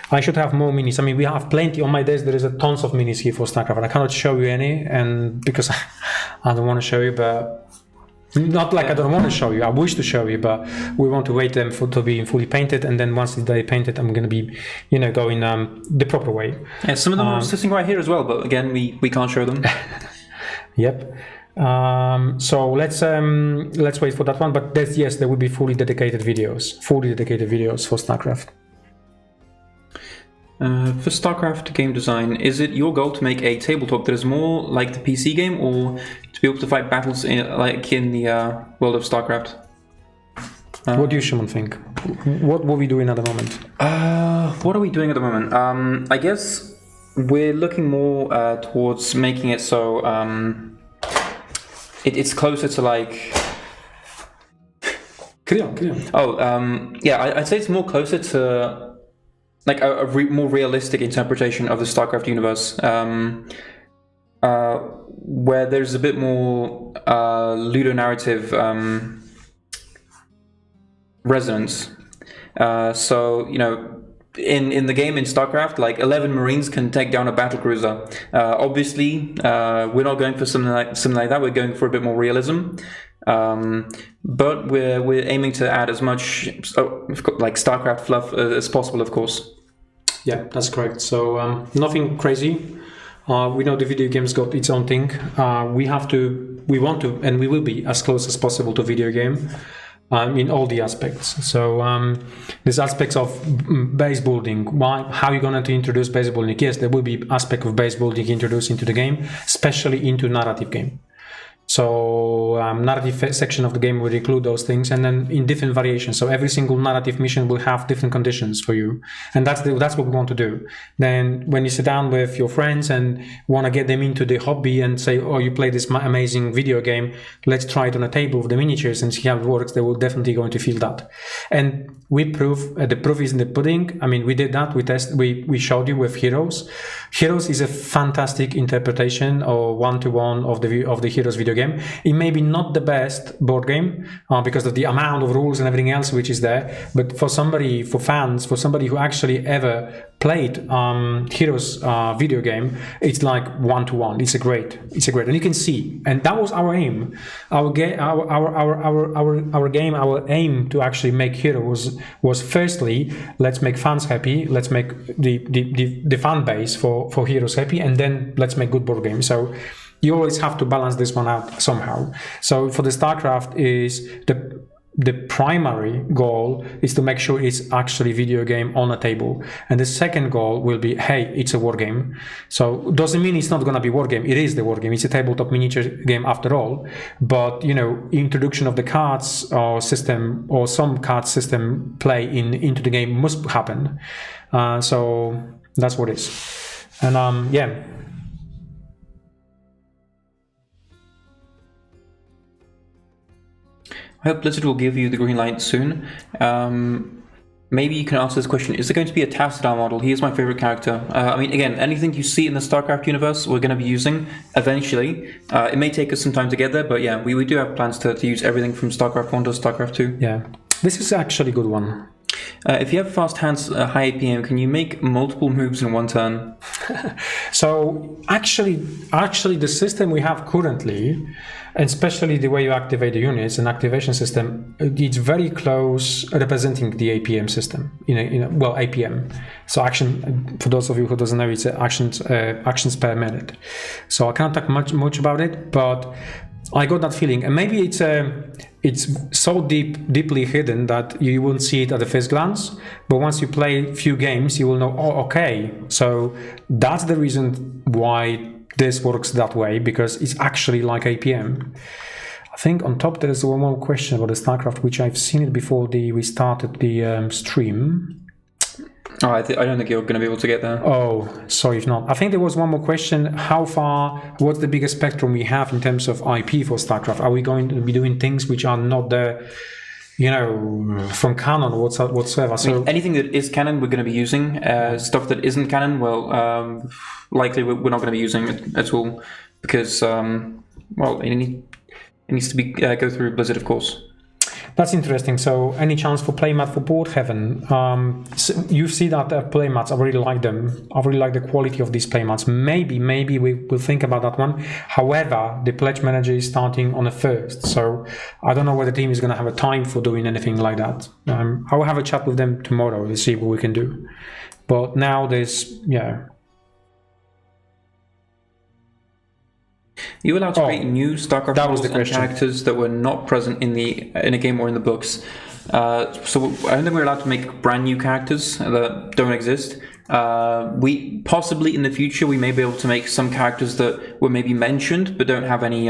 I should have more minis. I mean, we have plenty on my desk. There is a tons of minis here for Starcraft. I cannot show you any, and because I don't want to show you, but not like I don't want to show you. I wish to show you, but we want to wait them to be fully painted, and then once they're painted, I'm going to be, going the proper way. Yeah, some of them are sitting right here as well, but again, we can't show them. Yep. So let's wait for that one, but there will be fully dedicated videos for Starcraft. For StarCraft game design, is it your goal to make a tabletop that is more like the PC game, or to be able to fight battles like in the world of StarCraft? What do you, Shimon, think? What were we doing at the moment? What are we doing at the moment? I guess we're looking more towards making it so it's closer to like... Carry on. Oh, yeah, I'd say it's more closer to like a more realistic interpretation of the StarCraft universe, where there's a bit more ludonarrative resonance. So, you know, in the game in StarCraft, like 11 Marines can take down a battlecruiser. Obviously, we're not going for something like that. We're going for a bit more realism. But we're aiming to add as much like StarCraft fluff as possible, of course. Yeah, that's correct. So nothing crazy. We know the video game's got its own thing. We want to, and we will be as close as possible to video game in all the aspects. So there's aspects of base building. How are you going to introduce base building? Yes, there will be aspect of base building introduced into the game, especially into narrative game. So narrative section of the game will include those things, and then in different variations. So every single narrative mission will have different conditions for you, and that's what we want to do. Then when you sit down with your friends and want to get them into the hobby and say, oh, you play this amazing video game, let's try it on a table with the miniatures and see how it works, they will definitely going to feel that. And we prove, the proof is in the pudding. I mean, we did that. We showed you with Heroes. Heroes is a fantastic interpretation or one-to-one of the Heroes video game. It may be not the best board game because of the amount of rules and everything else which is there, but for somebody who actually ever played Heroes video game, it's like one-to-one. It's a great, and you can see, and that was our aim. Our aim to actually make Heroes was firstly, let's make fans happy, let's make the fan base for Heroes happy, and then let's make good board games. So you always have to balance this one out somehow. So for the StarCraft is the primary goal is to make sure it's actually video game on a table, and the second goal will be, hey, it's a war game. So doesn't mean it's not going to be war game. It is the war game. It's a tabletop miniature game after all. But you know, introduction of the cards or system or some card system play into the game must happen. So that's what it is. And yeah. I hope Blizzard will give you the green light soon. Maybe you can answer this question. Is there going to be a Tassadar model? He is my favorite character. I mean, again, anything you see in the StarCraft universe, we're going to be using eventually. It may take us some time to get there, but yeah, we do have plans to use everything from StarCraft 1 to StarCraft 2. Yeah, this is actually a good one. If you have fast hands, high APM, can you make multiple moves in one turn? So actually, the system we have currently, and especially the way you activate the units and activation system, it's very close representing the APM system. Well, APM. So action. For those of you who doesn't know, it's actions per minute. So I can't talk much about it, but I got that feeling, and maybe it's so deeply hidden that you won't see it at the first glance. But once you play a few games, you will know. Oh, okay. So that's the reason why this works that way, because it's actually like APM. I think on top there is one more question about the StarCraft, which I've seen it before we started the stream. Oh, I don't think you're going to be able to get there. Oh, sorry if not. I think there was one more question. What's the biggest spectrum we have in terms of IP for StarCraft? Are we going to be doing things which are not there, from canon or whatsoever? So I mean, anything that is canon, we're going to be using. Stuff that isn't canon, well, likely we're not going to be using it at all, because, well, it needs to be go through Blizzard, of course. That's interesting. So any chance for playmat for Porthaven? So you see that playmats, I really like them. I really like the quality of these playmats. Maybe we will think about that one. However, the pledge manager is starting on the 1st, so I don't know whether the team is going to have a time for doing anything like that. I will have a chat with them tomorrow to see what we can do. But now You were allowed to create new StarCraft models and characters that were not present in a game or in the books. So I don't think we're allowed to make brand new characters that don't exist. We possibly in the future we may be able to make some characters that were maybe mentioned but don't have any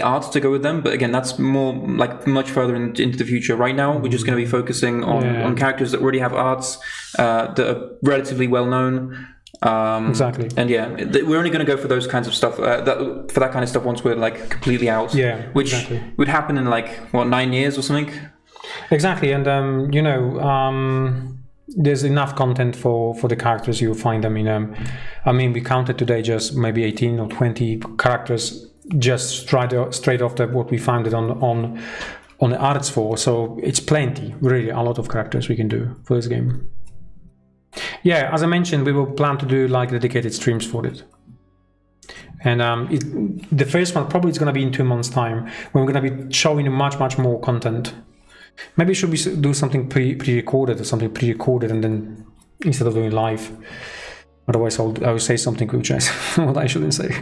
art to go with them. But again, that's more like much further into the future. Right now, we're just going to be focusing on characters that already have arts that are relatively well known. Exactly. And yeah, we're only going to go for those kinds of stuff. For that kind of stuff once we're like completely out. Yeah, which would happen in like what 9 years or something. Exactly, and there's enough content for the characters. You find them in. I mean, we counted today just maybe 18 or 20 characters just straight off what we found it on the arts for. So it's plenty, really, a lot of characters we can do for this game. Yeah, as I mentioned, we will plan to do like dedicated streams for it. And the first one probably is going to be in 2 months' time, when we're going to be showing much more content. Maybe should we do something pre-recorded or something pre-recorded, and then instead of doing live. Otherwise, I will say something which is what I shouldn't say.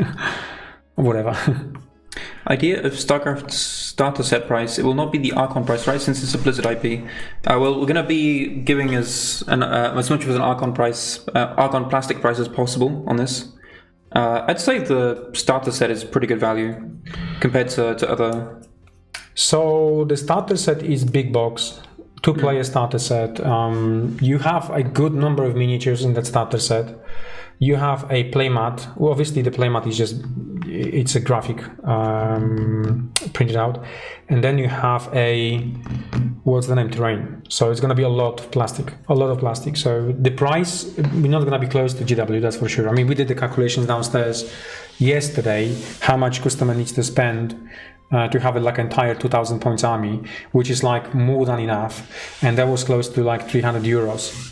Whatever. Idea of Starcraft's starter set price. It will not be the Archon price, right? Since it's a Blizzard IP. Well, we're going to be giving as much of an Archon plastic price as possible on this. I'd say the starter set is pretty good value compared to other. So the starter set is big box, 2-player starter set. You have a good number of miniatures in that starter set. You have a playmat. Well, obviously the playmat is it's a graphic printed out, and then you have terrain. So it's going to be a lot of plastic. So the price, we're not going to be close to GW, that's for sure. I mean, we did the calculations downstairs yesterday, how much customer needs to spend to have like an entire 2,000 points army, which is like more than enough, and that was close to like 300 euros.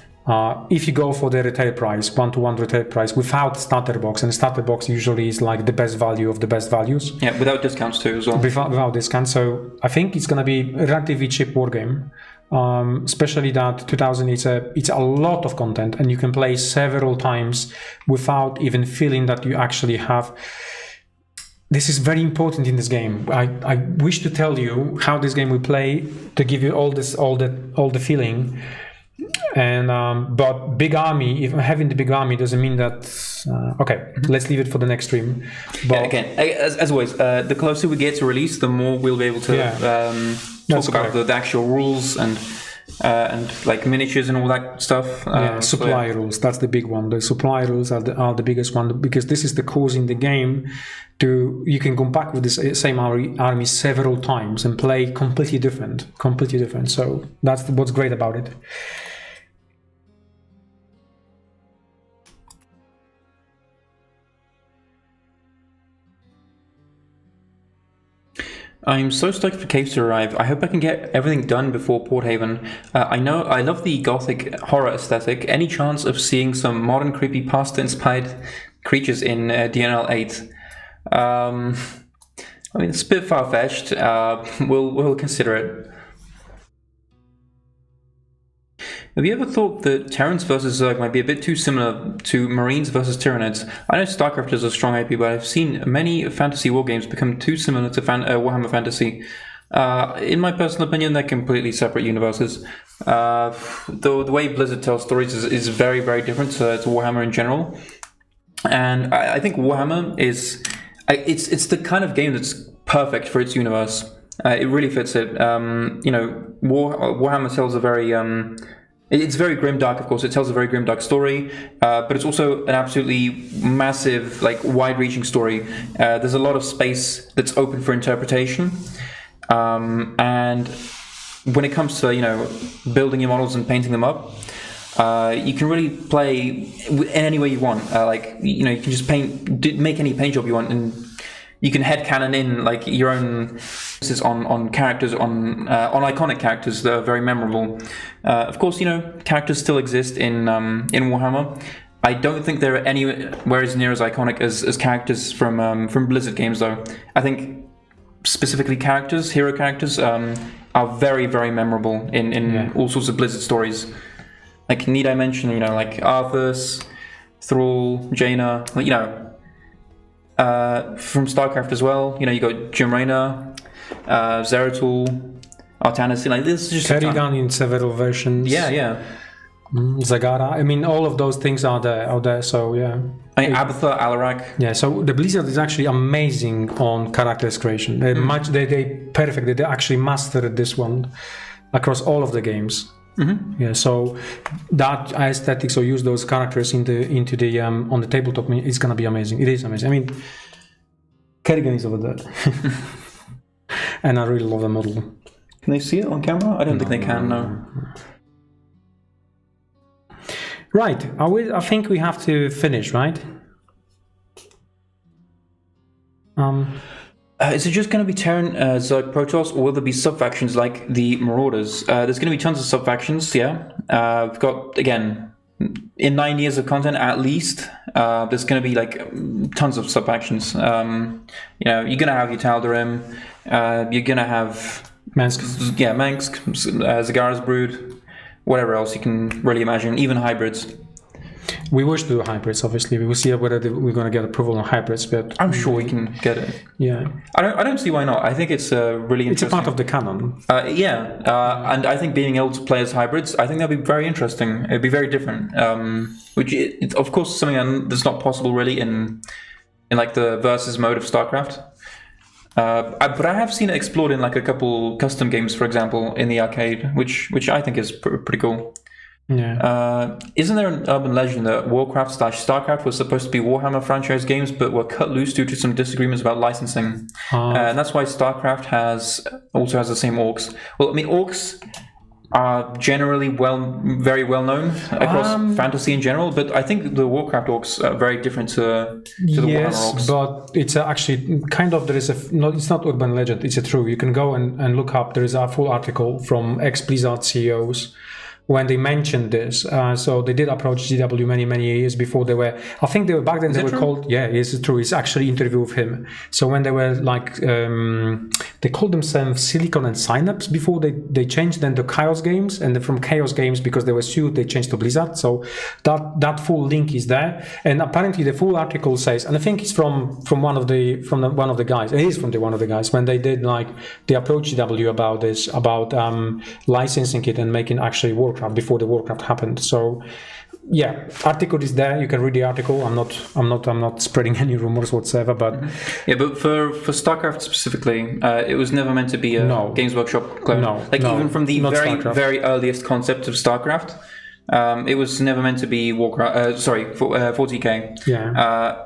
If you go for the retail price, 1-to-1 retail price, without starter box, and the starter box usually is like the best value of the best values. Yeah, without discounts too as well. Without discounts, so I think it's going to be a relatively cheap war game. Especially that 2000, it's a lot of content, and you can play several times without even feeling that you actually have. This is very important in this game. I wish to tell you how this game will play to give you all the feeling. And but big army, if having the big army doesn't mean that let's leave it for the next stream. But yeah, again, as always, the closer we get to release, the more we'll be able to talk about the actual rules and like miniatures and all that stuff. Supply rules, that's the big one. The supply rules are the biggest one, because this is the cause in the game you can come back with the same army several times and play completely different. So that's what's great about it. I'm so stoked for Caves to arrive. I hope I can get everything done before Porthaven. I know I love the gothic horror aesthetic. Any chance of seeing some modern creepypasta-inspired creatures in DNL 8? I mean, it's a bit far-fetched. We'll consider it. Have you ever thought that Terrans versus Zerg might be a bit too similar to Marines versus Tyranids? I know Starcraft is a strong IP, but I've seen many fantasy war games become too similar to Warhammer Fantasy. In my personal opinion, they're completely separate universes. The way Blizzard tells stories is very, very different to Warhammer in general. And I think Warhammer is... It's the kind of game that's perfect for its universe. It really fits it. Warhammer tells a very... It's very grimdark, of course. It tells a very grimdark story, but it's also an absolutely massive, like, wide-reaching story. There's a lot of space that's open for interpretation, and when it comes to building your models and painting them up, you can really play in any way you want. You can just make any paint job you want, and you can headcanon in like your own on characters, on iconic characters that are very memorable. Of course, characters still exist in Warhammer. I don't think they're anywhere as near as iconic as characters from Blizzard games, though. I think specifically hero characters, are very, very memorable in all sorts of Blizzard stories. Like, need I mention, like Arthas, Thrall, Jaina, from Starcraft as well. You got Jimraina, Zeratul, Artanis. This is just Kerrigan in several versions. Yeah. Zagara. I mean, all of those things are there. So yeah. I mean, Abatha, Alarak. Yeah. So the Blizzard is actually amazing on characters creation. They perfect. They actually mastered this one across all of the games. Yeah. So that aesthetics or use those characters into the on the tabletop is gonna be amazing. It is amazing. I mean, Kerrigan is over there, and I really love the model. Can they see it on camera? I don't think they can. No. Right, I think we have to finish, right? Is it just going to be Terran, Zerg, Protoss, or will there be sub-factions like the Marauders? There's going to be tons of sub-factions, yeah. We've got, again, in 9 years of content at least, there's going to be like tons of sub-factions. You're going to have your Tal'Darim, you're going to have... Mansk. Yeah, Mansk, Zagara's Brood, whatever else you can really imagine, even hybrids. We wish to do hybrids, obviously. We will see whether we're going to get approval on hybrids, but I'm sure we can get it. Yeah, I don't see why not. I think it's really interesting. It's a part of the canon. And I think being able to play as hybrids, I think that'd be very interesting. It'd be very different. Which it's of course something that's not possible really in like the versus mode of Starcraft. But I have seen it explored in like a couple custom games, for example, in the arcade, which I think is pretty cool. Yeah. Isn't there an urban legend that Warcraft/Starcraft was supposed to be Warhammer franchise games, but were cut loose due to some disagreements about licensing? And that's why Starcraft also has the same orcs. Well, I mean, orcs are generally very well known across fantasy in general, but I think the Warcraft orcs are very different to the Warhammer orcs. Yes, but it's actually kind of it's not urban legend. It's a true. You can go and look up. There is a full article from ex-Blizzard CEOs. When they mentioned this, so they did approach GW many years before they were. I think they were back then. Is they were true? Called. Yeah, it's true. It's actually an interview with him. So when they were like, they called themselves Silicon and Synapse before they changed then to Chaos Games, and then from Chaos Games because they were sued, they changed to Blizzard. So that full link is there, and apparently the full article says, and I think it's from one of the guys. It is from one of the guys when they did like they approached GW about this licensing it and making actually Warcraft before the Warcraft happened. So yeah, article is there. You can read the article. I'm not spreading any rumors whatsoever. But yeah, but for StarCraft specifically, it was never meant to be a Games Workshop clone. Even from the very earliest concept of StarCraft, it was never meant to be Warcraft. 40K. Yeah.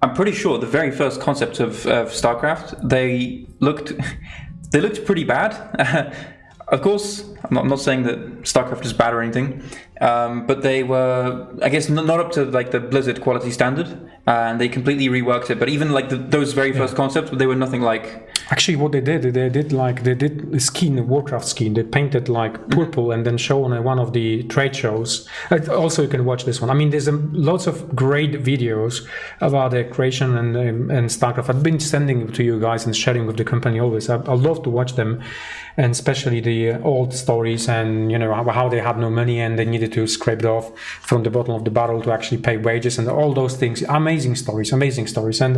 I'm pretty sure the very first concept of StarCraft, they looked pretty bad. Of course, I'm not saying that StarCraft is bad or anything, but they were, I guess, not up to like the Blizzard quality standard, and they completely reworked it. But even like those very first concepts, they were nothing like. Actually, what they did a skin, a Warcraft skin. They painted like purple and then show on one of the trade shows. Also, you can watch this one. I mean, there's lots of great videos about the creation and StarCraft. I've been sending to you guys and sharing with the company always. I love to watch them, and especially the old stories and how they had no money and they needed to scrape it off from the bottom of the barrel to actually pay wages and all those things. Amazing stories. And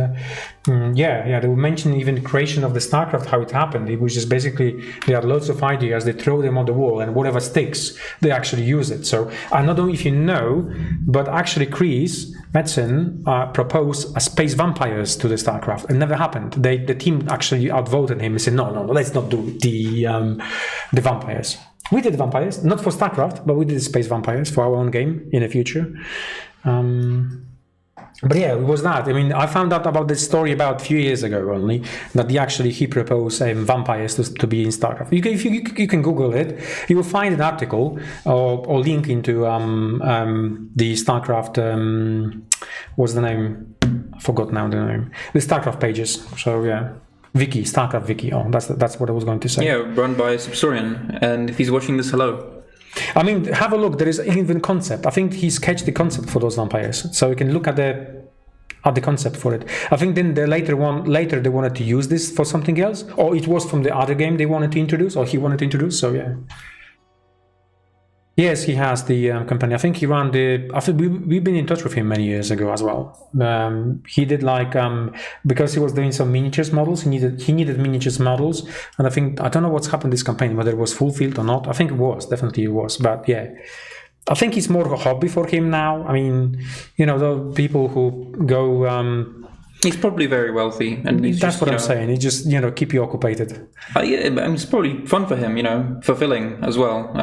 they were mentioning even the creation of the StarCraft, how it happened. It was just basically they had lots of ideas, they throw them on the wall, and whatever sticks, they actually use it. So I don't know if you know, but actually Chris Metzen proposed a space vampires to the StarCraft. It never happened. The team actually outvoted him and said, no, let's not do the vampires. We did vampires, not for StarCraft, but we did space vampires for our own game in the future. But yeah, it was that. I mean, I found out about this story about a few years ago only, that he proposed vampires to be in StarCraft. You can Google it. You will find an article or link into the StarCraft, what's the name? I forgot now the name. The StarCraft pages. So yeah. Wiki, StarCraft Wiki. Oh, that's what I was going to say. Yeah, run by Subsorian. And if he's watching this, hello. I mean, have a look. There is even concept. I think he sketched the concept for those vampires, so you can look at the concept for it. I think then later they wanted to use this for something else, or it was from the other game they wanted to introduce, or he wanted to introduce. So yeah. Yes, he has the company. I think he ran I think we've been in touch with him many years ago as well. He did because he was doing some miniatures models. He needed miniatures models, and I don't know what's happened this campaign, whether it was fulfilled or not. I think it was, definitely it was. But yeah, I think it's more of a hobby for him now. I mean, the people who go. He's probably very wealthy, and that's what I'm saying. He just keep you occupied. Yeah, I mean, it's probably fun for him. Fulfilling as well.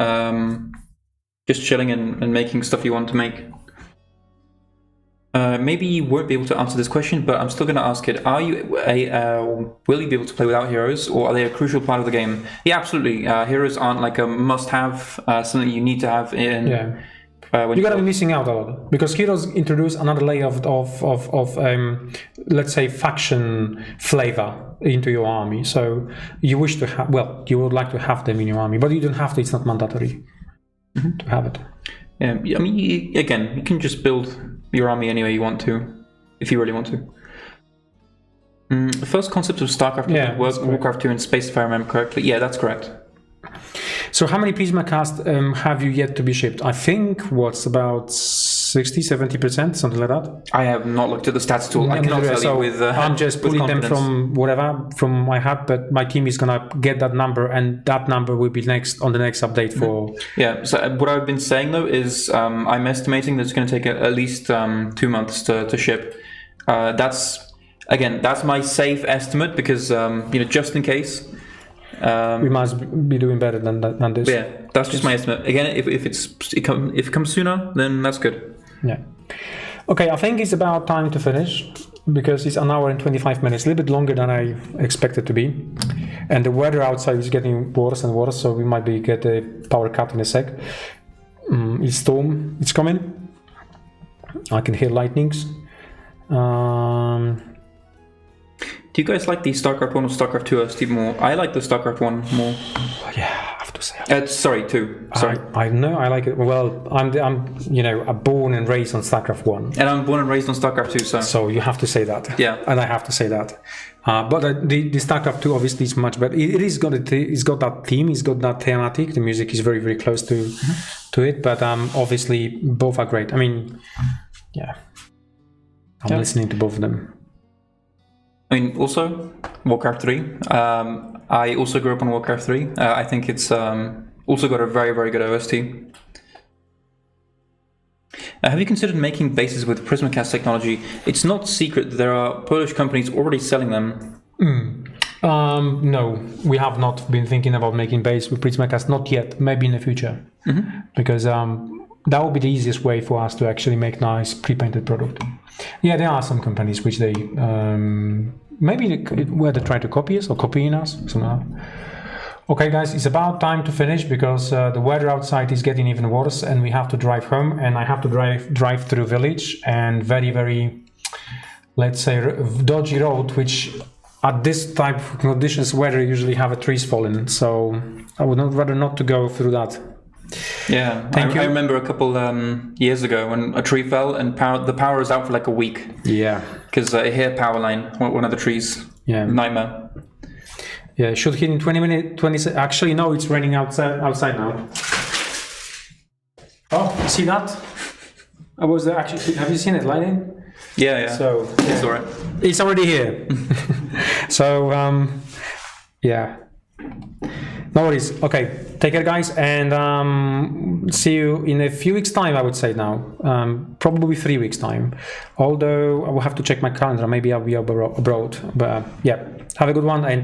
Just chilling and making stuff you want to make. Maybe you won't be able to answer this question, but I'm still going to ask it. Will you be able to play without heroes, or are they a crucial part of the game? Yeah, absolutely. Heroes aren't like a must-have, something you need to have in. Yeah. You're gonna be missing out a lot because heroes introduce another layer of let's say faction flavor into your army. So you wish to have, you would like to have them in your army, but you don't have to. It's not mandatory to have it. Yeah, I mean, you can just build your army any way you want to, if you really want to. The first concept of Starcraft was Warcraft 2 in space, if I remember correctly. Yeah, that's correct. So how many Prisma cast have you yet to be shipped? I think what's about 60-70%, something like that. I have not looked at the stats at all. I cannot tell you with I'm just pulling them from my hat, but my team is gonna get that number, and that number will be on the next update for. Yeah. So what I've been saying though is I'm estimating that it's going to take at least 2 months to ship. That's my safe estimate because just in case. We must be doing better than this. Yeah, that's just my estimate. Again, if it comes sooner, then that's good. Yeah. Okay, I think it's about time to finish because it's 1 hour and 25 minutes, a little bit longer than I expected to be. And the weather outside is getting worse and worse, so we might get a power cut in a sec. It's storm, it's coming. I can hear lightnings. Do you guys like the StarCraft 1 or StarCraft 2 Steve more? I like the StarCraft 1 more. Yeah, I have to say. Sorry, 2. Sorry. I know I like it. Well, I'm born and raised on StarCraft 1. And I'm born and raised on StarCraft 2, so. So you have to say that. Yeah. And I have to say that. But the StarCraft 2 obviously is much better. It's got that theme, it's got that thematic. The music is very, very close to it. But obviously both are great. I mean, yeah. I'm listening to both of them. I mean, also, Warcraft 3. I also grew up on Warcraft 3. I think it's also got a very, very good OST. Have you considered making bases with Prismacast technology? It's not secret that there are Polish companies already selling them. No, we have not been thinking about making base with Prismacast, not yet, maybe in the future. Because that would be the easiest way for us to actually make nice pre-painted product. Yeah, there are some companies which they maybe where they try to copy us or copying us somehow. Okay, guys, it's about time to finish because the weather outside is getting even worse, and we have to drive home. And I have to drive through village and very, very, let's say, dodgy road, which at this type of conditions, weather usually have trees falling. So I would rather not to go through that. Yeah, I remember a couple years ago when a tree fell and the power was out for like a week. Yeah, because I hear power line, one of the trees. Yeah, nightmare. Yeah, it should hit in 20 minutes. 20. Actually, no, it's raining outside now. Oh, you see that? I was there actually. Have you seen it lightning? Yeah. So it's alright. It's already here. So yeah. No worries. Okay, take care, guys, and see you in a few weeks' time. I would say now, probably 3 weeks' time. Although I will have to check my calendar. Maybe I'll be abroad. But yeah, have a good one and take care.